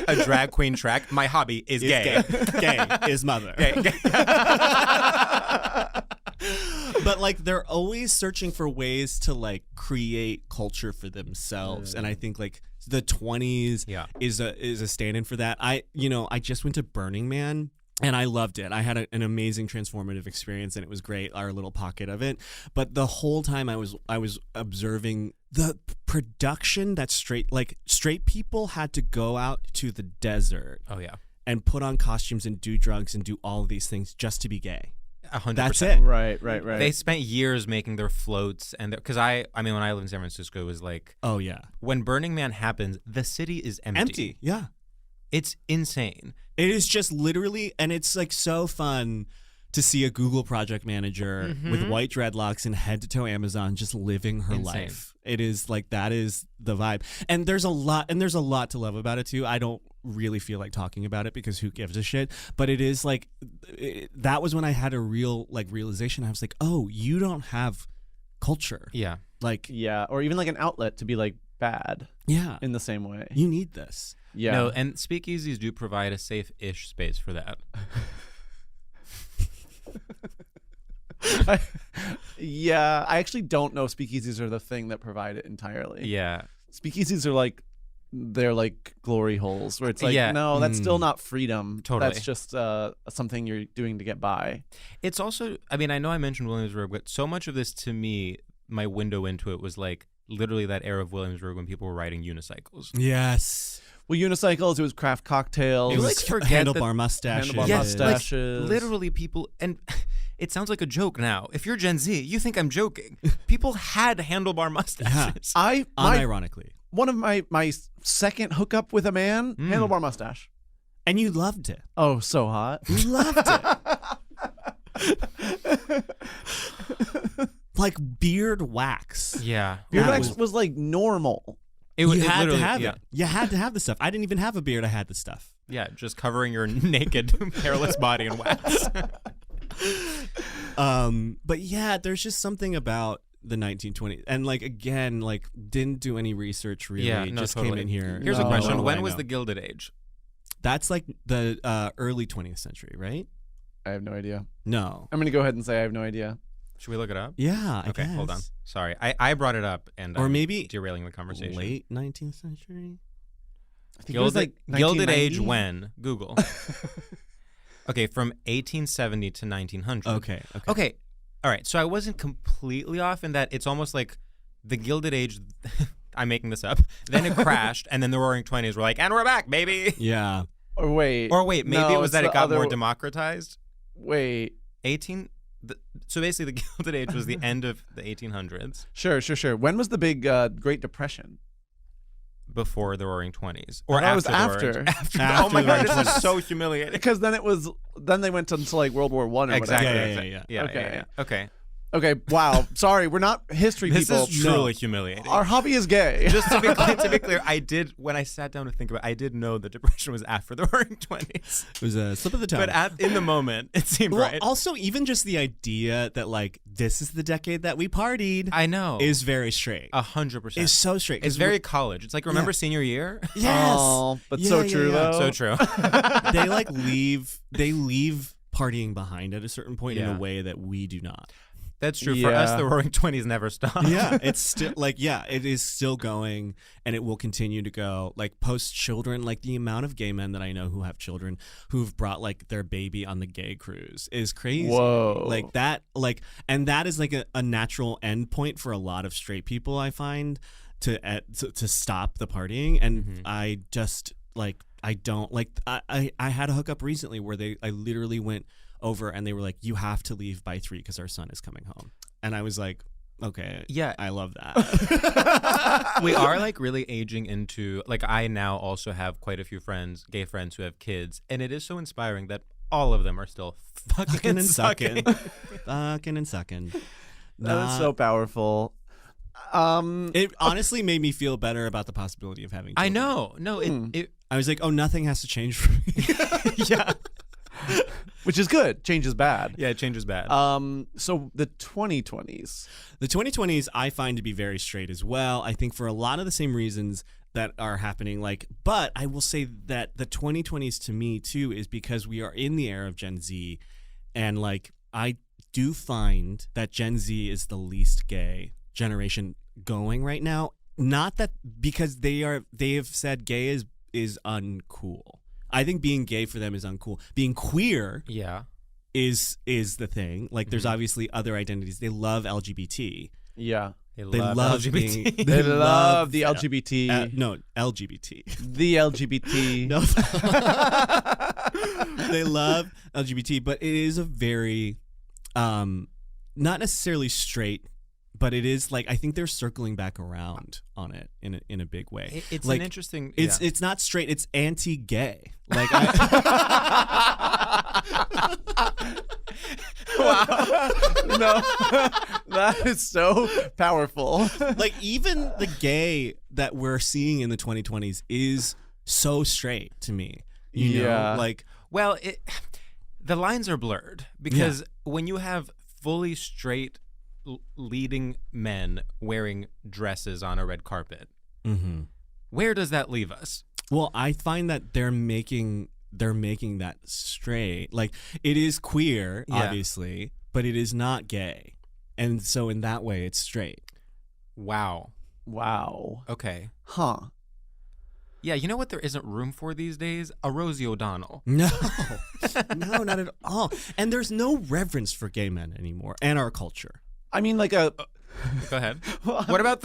a drag queen track. My hobby is gay. Gay is mother. Gay. But like they're always searching for ways to like create culture for themselves, and I think like the 20s is a stand-in for that. I just went to Burning Man. And I loved it. I had an amazing transformative experience, and it was great. Our little pocket of it, but the whole time I was observing the production that straight people had to go out to the desert. Oh yeah. And put on costumes and do drugs and do all of these things just to be gay. 100%. That's it. Right. They spent years making their floats, and because I mean, when I lived in San Francisco, it was like, oh yeah, when Burning Man happens, the city is empty. Yeah. It's insane. It is just literally, and it's like so fun to see a Google project manager with white dreadlocks and head to toe Amazon just living her life. It is like that is the vibe. And there's a lot to love about it too. I don't really feel like talking about it because who gives a shit, but it is like that was when I had a real like realization. I was like, "Oh, you don't have culture." Yeah. Like or even like an outlet to be like bad. Yeah. In the same way. You need this. Yeah. No, and speakeasies do provide a safe-ish space for that. I actually don't know if speakeasies are the thing that provide it entirely. Yeah. Speakeasies are like they're like glory holes where it's like no, that's still not freedom. Totally. That's just something you're doing to get by. It's also, I mean, I know I mentioned Williamsburg, but so much of this to me, my window into it was like literally that era of Williamsburg when people were riding unicycles. Yes. Well, unicycles, it was craft cocktails. It was like forget handlebar mustaches. Handlebar mustaches. Like, literally people, and it sounds like a joke now. If you're Gen Z, you think I'm joking. People had handlebar mustaches. Unironically. One of my second hookup with a man, handlebar mustache. And you loved it. Oh, so hot. You loved it. Like beard wax. Yeah. Beard wax was like normal. You had to have it. You had to have the stuff. I didn't even have a beard. I had the stuff. Yeah, just covering your naked, hairless body in wax. But yeah, there's just something about the 1920s, and like again, like didn't do any research really. Yeah, no, just totally. came in here. Here's a question: No, when I was know. the Gilded Age? That's like the early 20th century, right? I have no idea. No. I'm gonna go ahead and say I have no idea. Should we look it up? Yeah. I Okay, guess. hold on. Sorry, I brought it up, and Or I'm maybe derailing the conversation. late 19th century. I think it was like Gilded Age 1990. when? Google. Okay, from 1870 to 1900. Okay. All right. So I wasn't completely off in that it's almost like the Gilded Age. I'm making this up. Then it crashed, and then the Roaring Twenties were like, and we're back, baby. Yeah. Or wait, Maybe no, it was it's that the it got other- more democratized. Wait, So basically, the Gilded Age was the end of the 1800s. Sure. When was the big Great Depression? Before the Roaring Twenties, I or thought it was after. The Roaring- after. Oh my the god, Roaring this is so humiliating. Because then they went into like World War One or Exactly. whatever. Yeah. Okay. Okay. Okay. Wow. Sorry, we're not history This people. is truly humiliating. Our hobby is gay. Just to be clear, I did, when I sat down to think about it, I did know the Depression was after the Roaring Twenties. It was a slip of the tongue. But in the moment, it seemed well, right. also, even just the idea that like this is the decade that we partied I know. is very straight. 100%. It's so straight. 'cause It's very college. It's like, remember senior year? yes. Oh, but Yeah, so yeah, true yeah. though. So true. They like leave partying behind at a certain point in Yeah. a way that we do not. That's true. For us, Yeah. the Roaring Twenties never stop. Yeah, it's still like, it is still going, and it will continue to go. Like post children, like the amount of gay men that I know who have children who've brought like their baby on the gay cruise is crazy. Whoa. Like that, and that is like a natural end point for a lot of straight people, I find, to stop the partying. And I just like, I don't like. I had a hookup recently where I literally went over and they were like, you have to leave by 3 because our son is coming home. And I was like, okay, Yeah. I love that. We are like really aging into, like, I now also have quite a few gay friends who have kids, and it is so inspiring that all of them are still fucking and sucking. Fucking and sucking. That is so powerful. It honestly made me feel better about the possibility of having children. I know. No, I was like, oh, nothing has to change for me. yeah. Which is good. Change is bad. Yeah, change is bad. So the 2020s. The 2020s I find to be very straight as well. I think for a lot of the same reasons that are happening. But I will say that the 2020s to me too is because we are in the era of Gen Z, and like I do find that Gen Z is the least gay generation going right now. Not that because they have said gay is uncool. I think being gay for them is uncool. Being queer is the thing. Like there's obviously other identities. They love LGBT. Yeah. They love LGBT. They love the LGBT. No, LGBT. The LGBT. No. They love LGBT, but it is a very not necessarily straight, but it is like I think they're circling back around on it in a big way. It's like, an interesting. It's not straight. It's anti-gay. Like Wow. No, that is so powerful. like even the gay that we're seeing in the 2020s is so straight to me. You know, like well, the lines are blurred because when you have fully straight leading men wearing dresses on a red carpet, where does that leave us? Well, I find that they're making that straight. Like it is queer, obviously, but it is not gay. And so in that way it's straight. Wow. Okay. Huh. Yeah, you know what there isn't room for these days? A Rosie O'Donnell. No. No, not at all. And there's no reverence for gay men anymore and our culture. I mean, like a. Go ahead. What about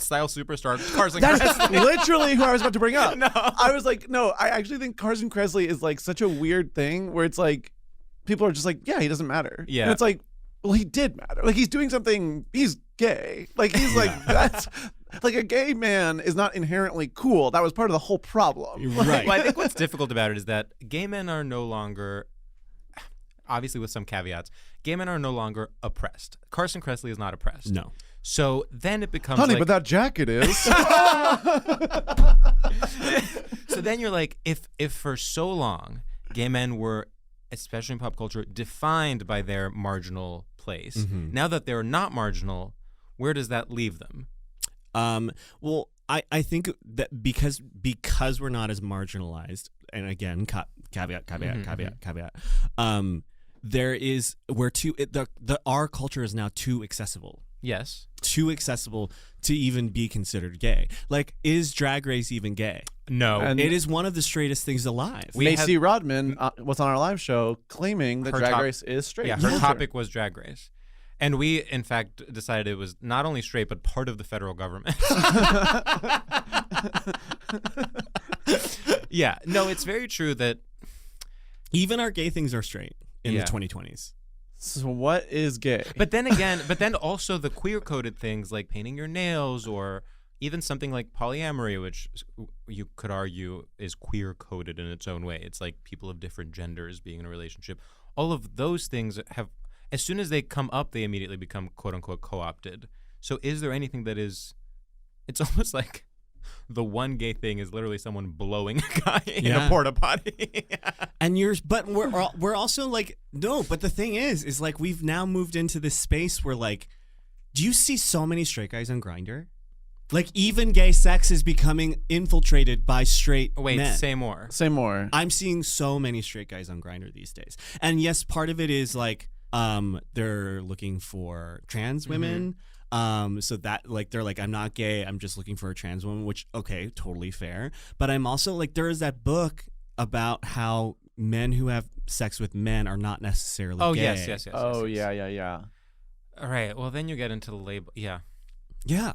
style superstar Carson That's Kressley? literally who I was about to bring up. No. I was like, no, I actually think Carson Kressley is like such a weird thing where it's like people are just like, yeah, he doesn't matter. Yeah. And it's like, well, he did matter. Like he's doing something. He's gay. Like he's like that's like a gay man is not inherently cool. That was part of the whole problem. Right. Well, I think what's difficult about it is that gay men are no longer, obviously with some caveats, gay men are no longer oppressed. Carson Kressley is not oppressed. No. So then it becomes Honey, like, but that jacket is. so then you're like, if for so long gay men were, especially in pop culture, defined by their marginal place, now that they're not marginal, where does that leave them? Well, I think that because we're not as marginalized, and again, caveat, our culture is now too accessible. Yes. Too accessible to even be considered gay. Like, is Drag Race even gay? No. And it is one of the straightest things alive. Macy Rodman was on our live show claiming that Her Drag top- Race is straight. Yeah, her topic was Drag Race. And we, in fact, decided it was not only straight, but part of the federal government. Yeah. No, it's very true that Even our gay things are straight in the 2020s. So what is gay? But then also the queer coded things like painting your nails or even something like polyamory, which you could argue is queer coded in its own way. It's like people of different genders being in a relationship. All of those things have, as soon as they come up, they immediately become quote unquote co-opted. So is there anything that is, it's almost like the one gay thing is literally someone blowing a guy in a porta potty. And but we're also like, no, but the thing is like we've now moved into this space where like, do you see so many straight guys on Grindr? Like even gay sex is becoming infiltrated by straight men. Say more. Say more. I'm seeing so many straight guys on Grindr these days. And yes, part of it is like They're looking for trans women. So that like they're like, I'm not gay, I'm just looking for a trans woman, which okay, totally fair. But I'm also like, there is that book about how men who have sex with men are not necessarily gay. Yes. Oh yeah. All right. Well, then you get into the label. Yeah. Yeah.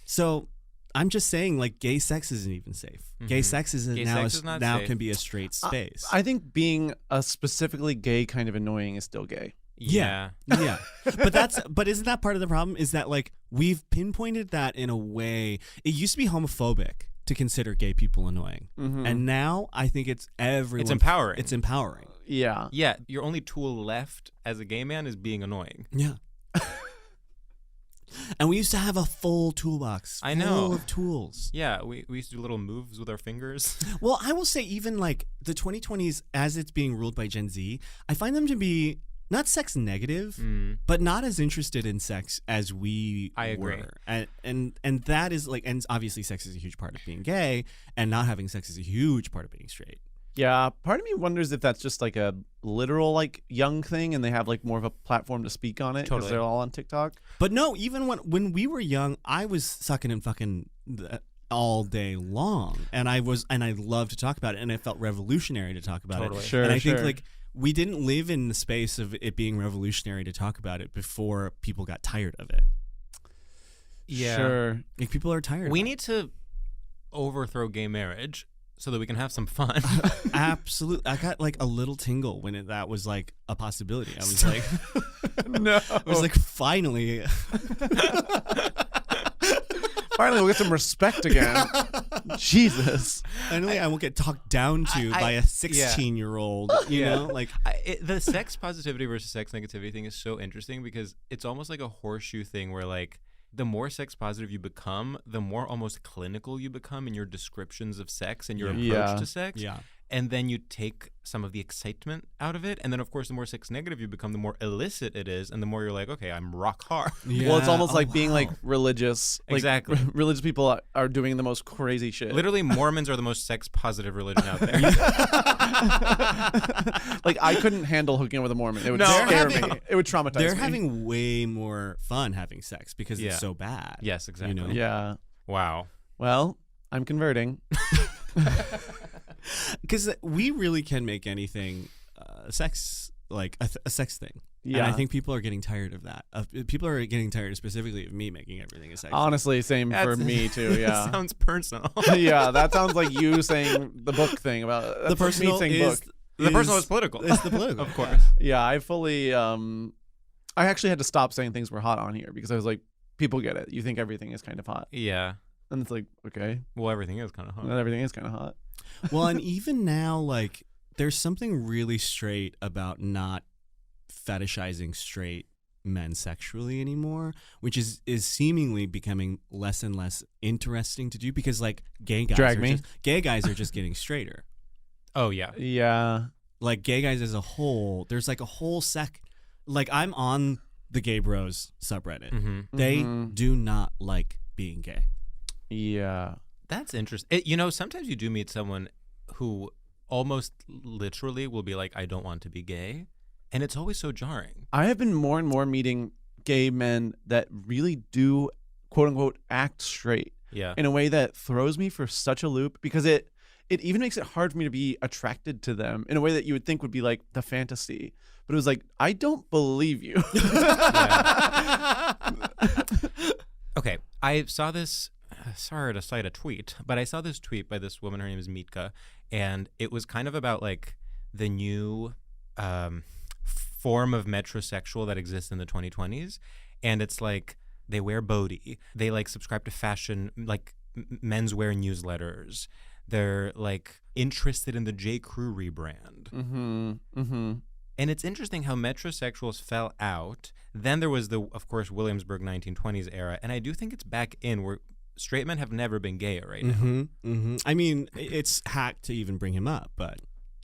So I'm just saying, like, gay sex isn't even safe. Gay sex isn't Gay now sex is not now safe. can be a straight space. I think being a specifically gay kind of annoying is still gay. Yeah. But isn't that part of the problem? Is that like we've pinpointed that in a way. It used to be homophobic to consider gay people annoying, and now I think it's everyone. It's empowering. It's empowering. Yeah. Yeah. Your only tool left as a gay man is being annoying. Yeah. And we used to have a full toolbox. I know. Full of tools. Yeah. We used to do little moves with our fingers. Well, I will say even like the 2020s as it's being ruled by Gen Z, I find them to be not sex negative, but not as interested in sex as we I agree. were. And that is like, and obviously sex is a huge part of being gay, and not having sex is a huge part of being straight. Yeah, part of me wonders if that's just like a literal like young thing, and they have like more of a platform to speak on it because Totally. they're all on TikTok. But no, even when we were young, I was sucking and fucking all day long, and I loved to talk about it, and it felt revolutionary to talk about Totally. it. Sure, and I sure. think like we didn't live in the space of it being revolutionary to talk about it before people got tired of it. Yeah. Sure. Like people are tired. We of it. need to overthrow gay marriage so that we can have some fun. Absolutely. I got like a little tingle when that was like a possibility. I was like, No. I was like, finally. Finally, we'll get some respect again. Jesus. Finally, I won't get talked down to by a 16-year-old. You know, like The sex positivity versus sex negativity thing is so interesting because it's almost like a horseshoe thing where like the more sex positive you become, the more almost clinical you become in your descriptions of sex and your approach Yeah. to sex. yeah. And then you take some of the excitement out of it. And then, of course, the more sex negative you become, the more illicit it is. And the more you're like, okay, I'm rock hard. Well, it's almost Oh, like being like wow. religious. Like, Exactly. Religious people are doing the most crazy shit. Literally, Mormons are the most sex positive religion out there. Like I couldn't handle hooking up with a Mormon. It would No. scare They're me. It would traumatize They're me. having way more fun having sex because Yeah. it's so bad. Yes, exactly. You know? Yeah. Wow. Well, I'm converting. Because we really can make anything sex like a sex thing. Yeah. And I think people are getting tired of that. People are getting tired specifically of me making everything a sex. Honestly, same for That's- me too. Yeah. Sounds personal. Yeah, that sounds like you saying the book thing about the that's like personal me saying is book. The personal is political. It's the political, Of course. Yeah, I fully I actually had to stop saying things were hot on here because I was like, people get it. You think everything is kind of hot. Yeah. And it's like, okay, Well, everything is kind of hot. not everything is kind of hot. Well, and even now, like, there's something really straight about not fetishizing straight men sexually anymore, which is seemingly becoming less and less interesting to do because, like, gay guys are just getting straighter. Oh, yeah. Yeah. Like, gay guys as a whole, there's like a whole like, I'm on the gay bros subreddit. Mm-hmm. They do not like being gay. Yeah. That's interesting. You know, sometimes you do meet someone who almost literally will be like, I don't want to be gay. And it's always so jarring. I have been more and more meeting gay men that really do quote unquote act straight Yeah. in a way that throws me for such a loop because it even makes it hard for me to be attracted to them in a way that you would think would be like the fantasy. But it was like, I don't believe you. Okay. I saw this. Sorry to cite a tweet, but I saw this tweet by this woman. Her name is Mitka. And it was kind of about like the new form of metrosexual that exists in the 2020s. And it's like they wear Bodhi. They like subscribe to fashion, like menswear newsletters. They're like interested in the J. Crew rebrand. Mm-hmm. Mm-hmm. And it's interesting how metrosexuals fell out. Then there was of course, Williamsburg 1920s era. And I do think it's back in where straight men have never been gayer right now. Mm-hmm, mm-hmm. I mean, it's hacked to even bring him up, but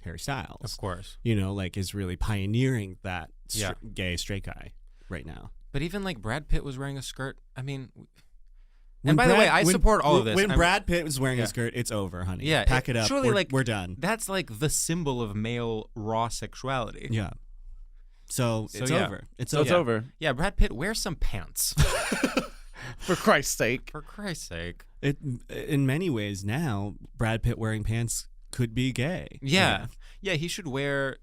Harry Styles, Of course. you know, like is really pioneering that Yeah. gay straight guy right now. But even like Brad Pitt was wearing a skirt. I mean, When and by the way, Brad- I when- support all of this. When I'm- Brad Pitt was wearing Yeah. a skirt, it's over, honey. Yeah, pack it up. surely, we're, like, we're done. That's like the symbol of male raw sexuality. Yeah. So it's yeah. over. It's So over. it's over. Yeah, Brad Pitt, wear some pants. For Christ's sake. For Christ's sake. It in many ways now, Brad Pitt wearing pants could be gay. Yeah. Yeah, he should wear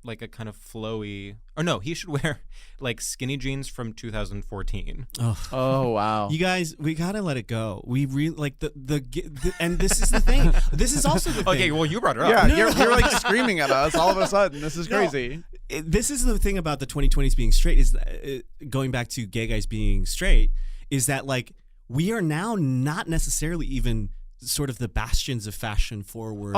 like a kind of flowy, or no, he should wear like skinny jeans from 2014. Oh, wow. You guys, we gotta let it go. We really like the and this is the thing. This is also the thing. Okay, well, you brought it up. Yeah, you're like screaming at us all of a sudden. This is crazy. This is the thing about the 2020s being straight is that, going back to gay guys being straight, is that like we are now not necessarily even sort of the bastions of fashion forward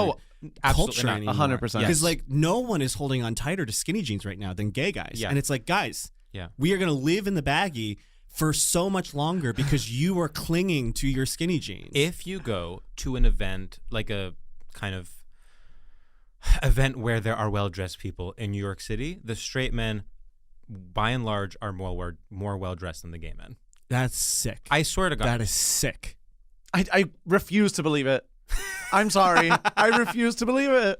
culture anymore. 100%. Because like no one is holding on tighter to skinny jeans right now than gay guys. Yeah. And it's like, guys, Yeah. we are going to live in the baggy for so much longer because you are clinging to your skinny jeans. If you go to an event, like a kind of event where there are well-dressed people in New York City, the straight men, by and large, are more well-dressed than the gay men. That's sick. I swear to God. That is sick. I refuse to believe it. I'm sorry. I refuse to believe it.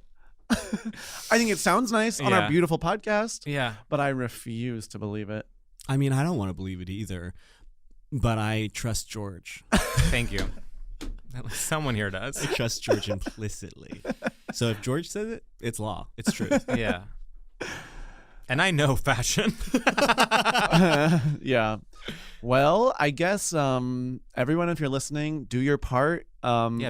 I think it sounds nice on our beautiful podcast, Yeah. but I refuse to believe it. I mean, I don't want to believe it either, but I trust George. Thank you. Someone here does. I trust George implicitly. So if George says it, it's law. It's truth. Yeah. And I know fashion. Yeah. Well, I guess everyone, if you're listening, do your part.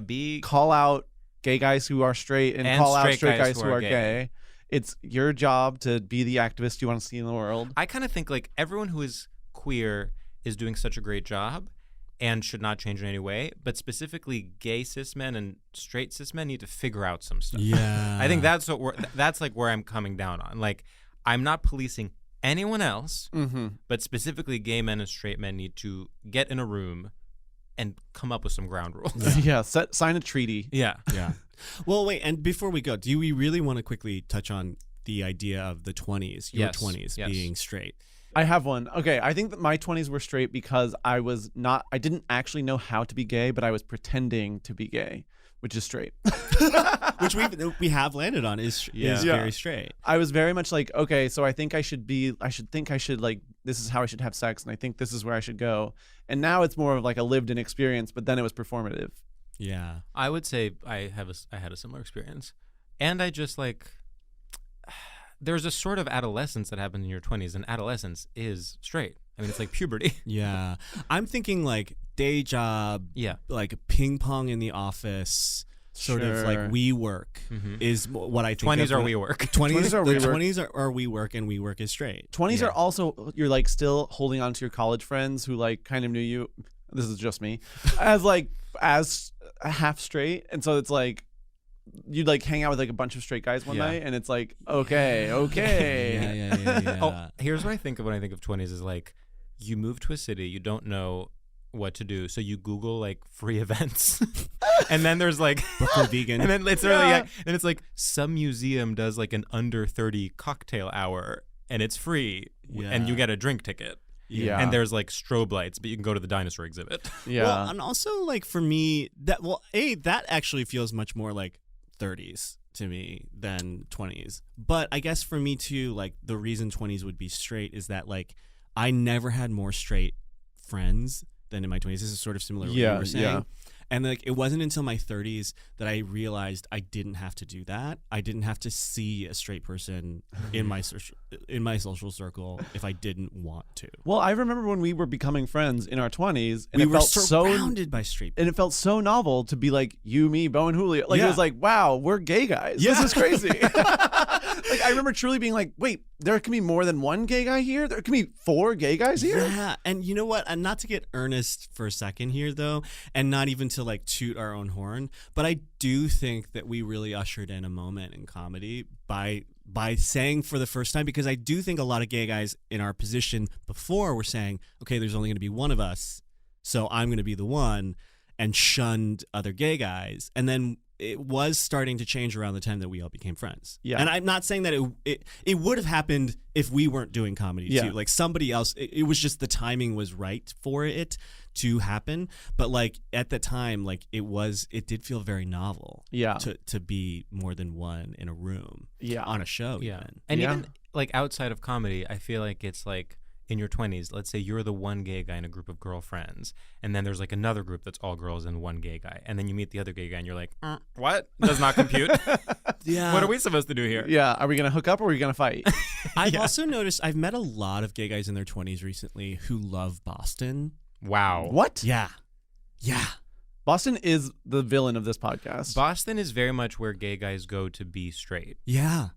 Be Call out gay guys who are straight and call out straight guys who are gay. It's your job to be the activist you want to see in the world. I kind of think like everyone who is queer is doing such a great job and should not change in any way, but specifically gay cis men and straight cis men need to figure out some stuff. Yeah. I think that's like where I'm coming down on. Like, I'm not policing anyone else, but specifically gay men and straight men need to get in a room and come up with some ground rules. Yeah, sign a treaty. Yeah. Yeah. Well, wait, and before we go, do we really want to quickly touch on the idea of the 20s, your Yes, 20s yes. being straight? I have one. Okay, I think that my 20s were straight because I didn't actually know how to be gay, but I was pretending to be gay, which is straight. Which we have landed on is very straight. I was very much like, okay, so I think I should like, this is how I should have sex, and I think this is where I should go. And now it's more of like a lived-in experience, but then it was performative. Yeah. I would say I had a similar experience. And I just like, there's a sort of adolescence that happens in your 20s, and adolescence is straight. I mean, it's like puberty. Yeah. I'm thinking like day job, Yeah. like ping pong in the office, sort of like WeWork is what I think. 20s of are when- WeWork. 20s are the WeWork. 20s are WeWork, and WeWork is straight. 20s are also, you're like still holding on to your college friends who like kind of knew you, this is just me, as half straight. And so it's like, you'd like hang out with like a bunch of straight guys one night, and it's like, okay. Yeah. Oh, here's what I think of when I think of 20s is like, you move to a city, you don't know what to do, so you Google like free events, and then there's like Brooklyn vegan. and then it's really and it's like some museum does like an under 30 cocktail hour, and it's free, and you get a drink ticket. Yeah. And there's like strobe lights, but you can go to the dinosaur exhibit. Yeah. Well, and also like for me, that actually feels much more like 30s to me than 20s. But I guess for me too, like the reason 20s would be straight is that like I never had more straight friends than in my 20s. This is sort of similar to what you were saying. Yeah. And like it wasn't until my 30s that I realized I didn't have to do that. I didn't have to see a straight person in my social circle if I didn't want to. Well, I remember when we were becoming friends in our 20s, and We it were felt surrounded by straight people. and it felt so novel to be like you, me, Bo, and Julio. Like it was like, wow, we're gay guys. This is crazy. Like I remember truly being like, wait, there can be more than one gay guy here. There can be 4 gay guys here. Yeah, and you know what? And not to get earnest for a second here, though, and not even to like toot our own horn, but I do think that we really ushered in a moment in comedy by saying for the first time, because I do think a lot of gay guys in our position before were saying, okay, there's only going to be one of us, so I'm going to be the one, and shunned other gay guys. And then it was starting to change around the time that we all became friends. Yeah. And I'm not saying that it would have happened if we weren't doing comedy Yeah. too. Like somebody else, it was just the timing was right for it to happen. But like at the time, like it did feel very novel. Yeah. To be more than one in a room. Yeah. On a show. Yeah. Even. And Yeah. even like outside of comedy, I feel like it's like in your 20s, let's say you're the one gay guy in a group of girlfriends, and then there's like another group that's all girls and one gay guy, and then you meet the other gay guy and you're like, what? Does not compute. Yeah. What are we supposed to do here? Yeah. Are we gonna hook up or are we gonna fight? I've also noticed I've met a lot of gay guys in their 20s recently who love Boston. Wow. What? Yeah. Yeah. Boston is the villain of this podcast. Boston is very much where gay guys go to be straight. Yeah.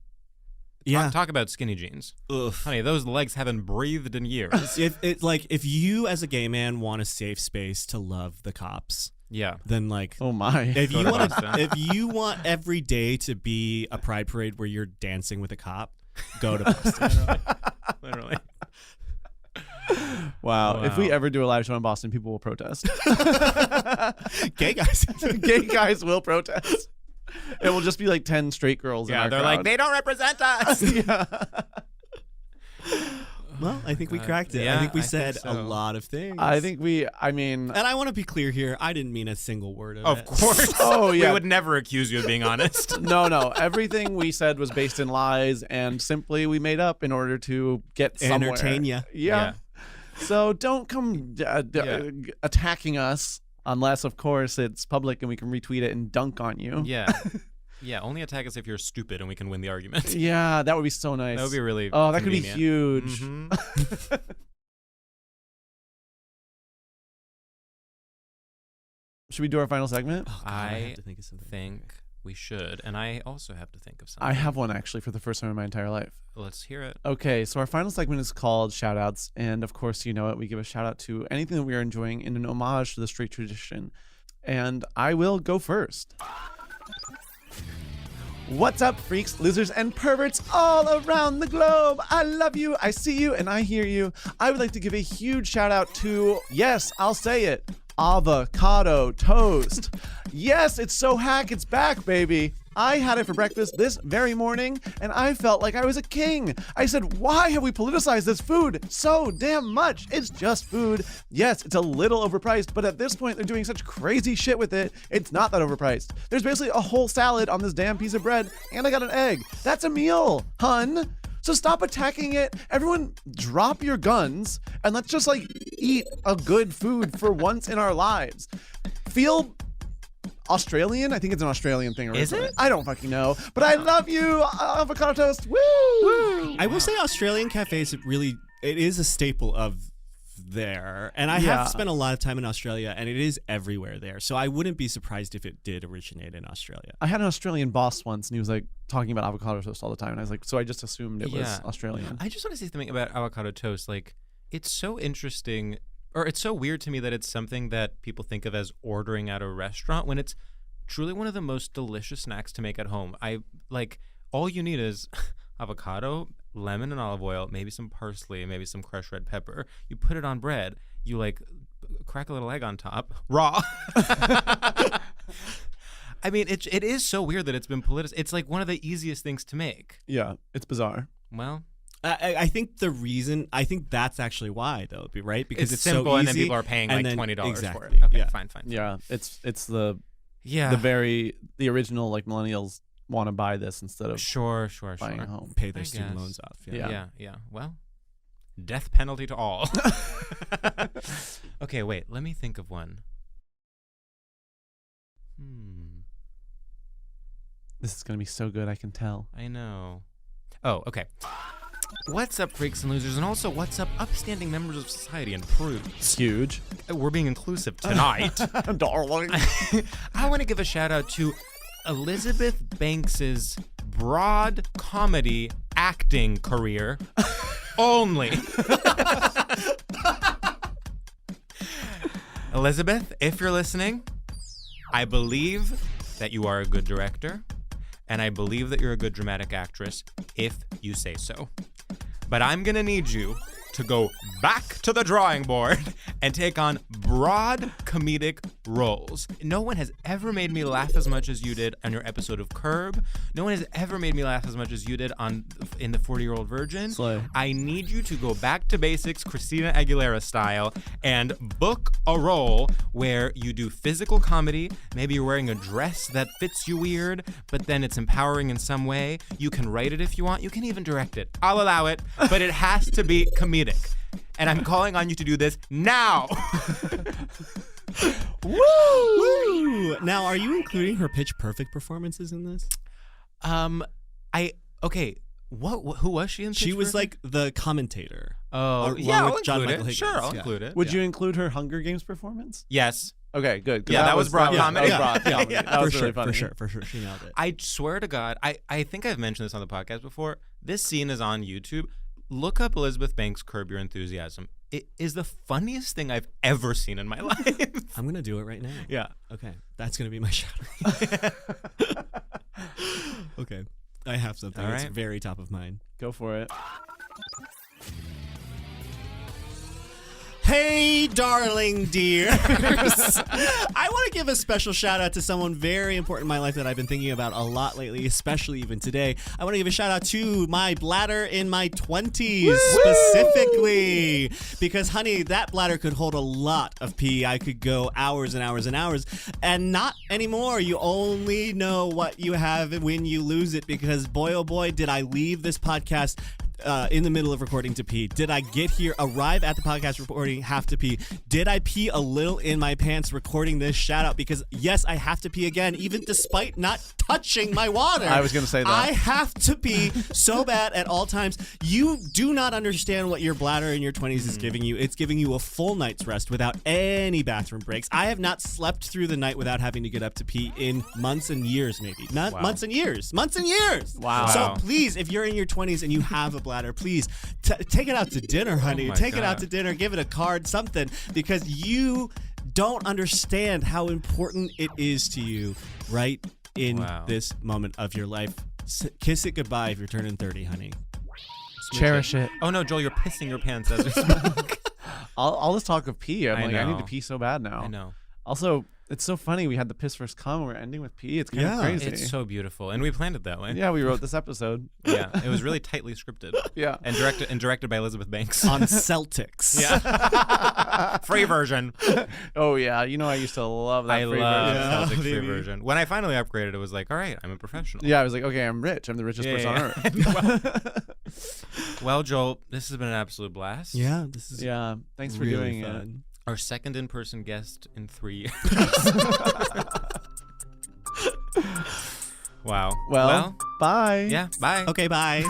Yeah. Talk about skinny jeans. Ugh. Honey, those legs haven't breathed in years. If you as a gay man want a safe space to love the cops, Yeah. then like Oh my. if Go you to want Boston. if you want every day to be a pride parade where you're dancing with a cop, go to Boston. Literally. Wow. If we Wow. ever do a live show in Boston, people will protest. Gay guys. Gay guys will protest. It will just be like 10 straight girls. in Yeah, our they're crowd. like, they don't represent us. Yeah. Well, I think we God. cracked it. Yeah, I think we I think said so. a lot of things. I mean, and I want to be clear here. I didn't mean a single word of it. Of course. Oh, yeah. We would never accuse you of being honest. no. Everything we said was based in lies and simply we made up in order to get somewhere. Entertain ya. Yeah. So don't come attacking us unless, of course, it's public and we can retweet it and dunk on you. Yeah. Yeah, only attack us if you're stupid and we can win the argument. Yeah, that would be so nice. That would be really Oh, that could be convenient. huge. Mhm. Should we do our final segment? Oh, God, I have to think of something. think we should. And I also have to think of something. I have one actually for the first time in my entire life. Let's hear it. Okay, so our final segment is called Shoutouts. And of course, you know it. We give a shout out to anything that we are enjoying in an homage to the straight tradition. And I will go first. What's up, freaks, losers, and perverts all around the globe? I love you, I see you, and I hear you. I would like to give a huge shout out to, yes, I'll say it, avocado toast. Yes, it's so hack, it's back, baby. I had it for breakfast this very morning, and I felt like I was a king. I said, why have we politicized this food so damn much? It's just food. Yes, it's a little overpriced, but at this point, they're doing such crazy shit with it, it's not that overpriced. There's basically a whole salad on this damn piece of bread, and I got an egg. That's a meal, hun. So stop attacking it. Everyone drop your guns, and let's just like eat a good food for once in our lives. Feel Australian? I think it's an Australian thing. Is it? I don't fucking know. But I love you, avocado toast. Woo! I will say Australian cafes, it is a staple of there. And I Yeah. have spent a lot of time in Australia, and it is everywhere there. So I wouldn't be surprised if it did originate in Australia. I had an Australian boss once, and he was like talking about avocado toast all the time. And I was like, so I just assumed it was Yeah. Australian. I just want to say something about avocado toast. Like, it's so interesting, or it's so weird to me that it's something that people think of as ordering at a restaurant when it's truly one of the most delicious snacks to make at home. All you need is avocado, lemon and olive oil, maybe some parsley, maybe some crushed red pepper. You put it on bread. You like crack a little egg on top, raw. I mean, it is so weird that it's been politicized. It's like one of the easiest things to make. Yeah, it's bizarre. Well, I think that's actually why, though, right? Because it's simple, so and then easy, people are paying and like then- $20 for exactly, it. Okay, yeah. fine. Yeah, it's the Yeah. the original like millennials want to buy this instead of Sure. buying a home. pay their I student guess. loans off. Yeah. Yeah. Well, death penalty to all. Okay, wait. Let me think of one. This is gonna be so good, I can tell. I know. Oh, okay. What's up, freaks and losers, and also what's up, upstanding members of society and prudes? It's huge. We're being inclusive tonight. Darling. I want to give a shout out to Elizabeth Banks's broad comedy acting career only. Elizabeth, if you're listening, I believe that you are a good director, and I believe that you're a good dramatic actress if you say so. But I'm gonna need you to go back to the drawing board and take on broad comedic roles. No one has ever made me laugh as much as you did on your episode of Curb. No one has ever made me laugh as much as you did in the 40-Year-Old Virgin. Slay. I need you to go back to basics, Christina Aguilera style, and book a role where you do physical comedy. Maybe you're wearing a dress that fits you weird, but then it's empowering in some way. You can write it if you want. You can even direct it. I'll allow it, but it has to be comedic. And I'm calling on you to do this now. Woo! Now, are you including her Pitch Perfect performances in this? Who was she in Pitch She was Perfect? like the commentator. Oh, along yeah, I'll with John include Michael it. Sure, Higgins. I'll Yeah. include it. Would you include her Hunger Games performance? Yes. Okay, good. 'cause Yeah, that was broad comedy. That was broad comedy. Yeah, That was for really sure, funny. for sure. She nailed it. I swear to God, I think I've mentioned this on the podcast before. This scene is on YouTube. Look up Elizabeth Banks' Curb Your Enthusiasm. It is the funniest thing I've ever seen in my life. I'm going to do it right now. Yeah. Okay. That's going to be my shout. Okay. I have something. All It's right. very top of mind. Go for it. Hey, darling dears. I want to give a special shout out to someone very important in my life that I've been thinking about a lot lately, especially even today. I want to give a shout out to my bladder in my 20s specifically, because, honey, that bladder could hold a lot of pee. I could go hours and hours and hours, and not anymore. You only know what you have when you lose it, because boy, oh boy, did I leave this podcast in the middle of recording to pee. Did I get here, arrive at the podcast recording, have to pee? Did I pee a little in my pants recording this shout out? Because yes, I have to pee again, even despite not touching my water. I was going to say that. I have to pee so bad at all times. You do not understand what your bladder in your 20s is giving you. It's giving you a full night's rest without any bathroom breaks. I have not slept through the night without having to get up to pee in months and years, maybe. Not Wow. months and years. Months and years. Wow. So please, if you're in your 20s and you have a bladder, please take it out to dinner, honey. Oh my Take it out God. to dinner. Give it a card, something, because you don't understand how important it is to you right in Wow. this moment of your life. Kiss it goodbye if you're turning 30, honey. Cherish it. Oh no, Joel, you're pissing your pants as we speak. All this talk of pee. I need know. to pee so bad now. I know. Also, it's so funny. We had the piss first cum. We're ending with pee. It's kind Yeah. of crazy. It's so beautiful, and we planned it that way. Yeah, we wrote this episode. Yeah, it was really tightly scripted. Yeah. and directed by Elizabeth Banks. On Celtics. Yeah, free version. Oh yeah. You know I used to love that. I free love version. Yeah, Celtics free baby. version. When I finally upgraded, it was like, all right, I'm a professional. Yeah, I was like, okay, I'm rich. I'm the richest person on earth. earth. Well, Joel, this has been an absolute blast. Yeah, this is Yeah. Thanks for really doing it. fun. Our second in-person guest in 3 years. Wow. Well, bye. Yeah, bye. Okay, bye.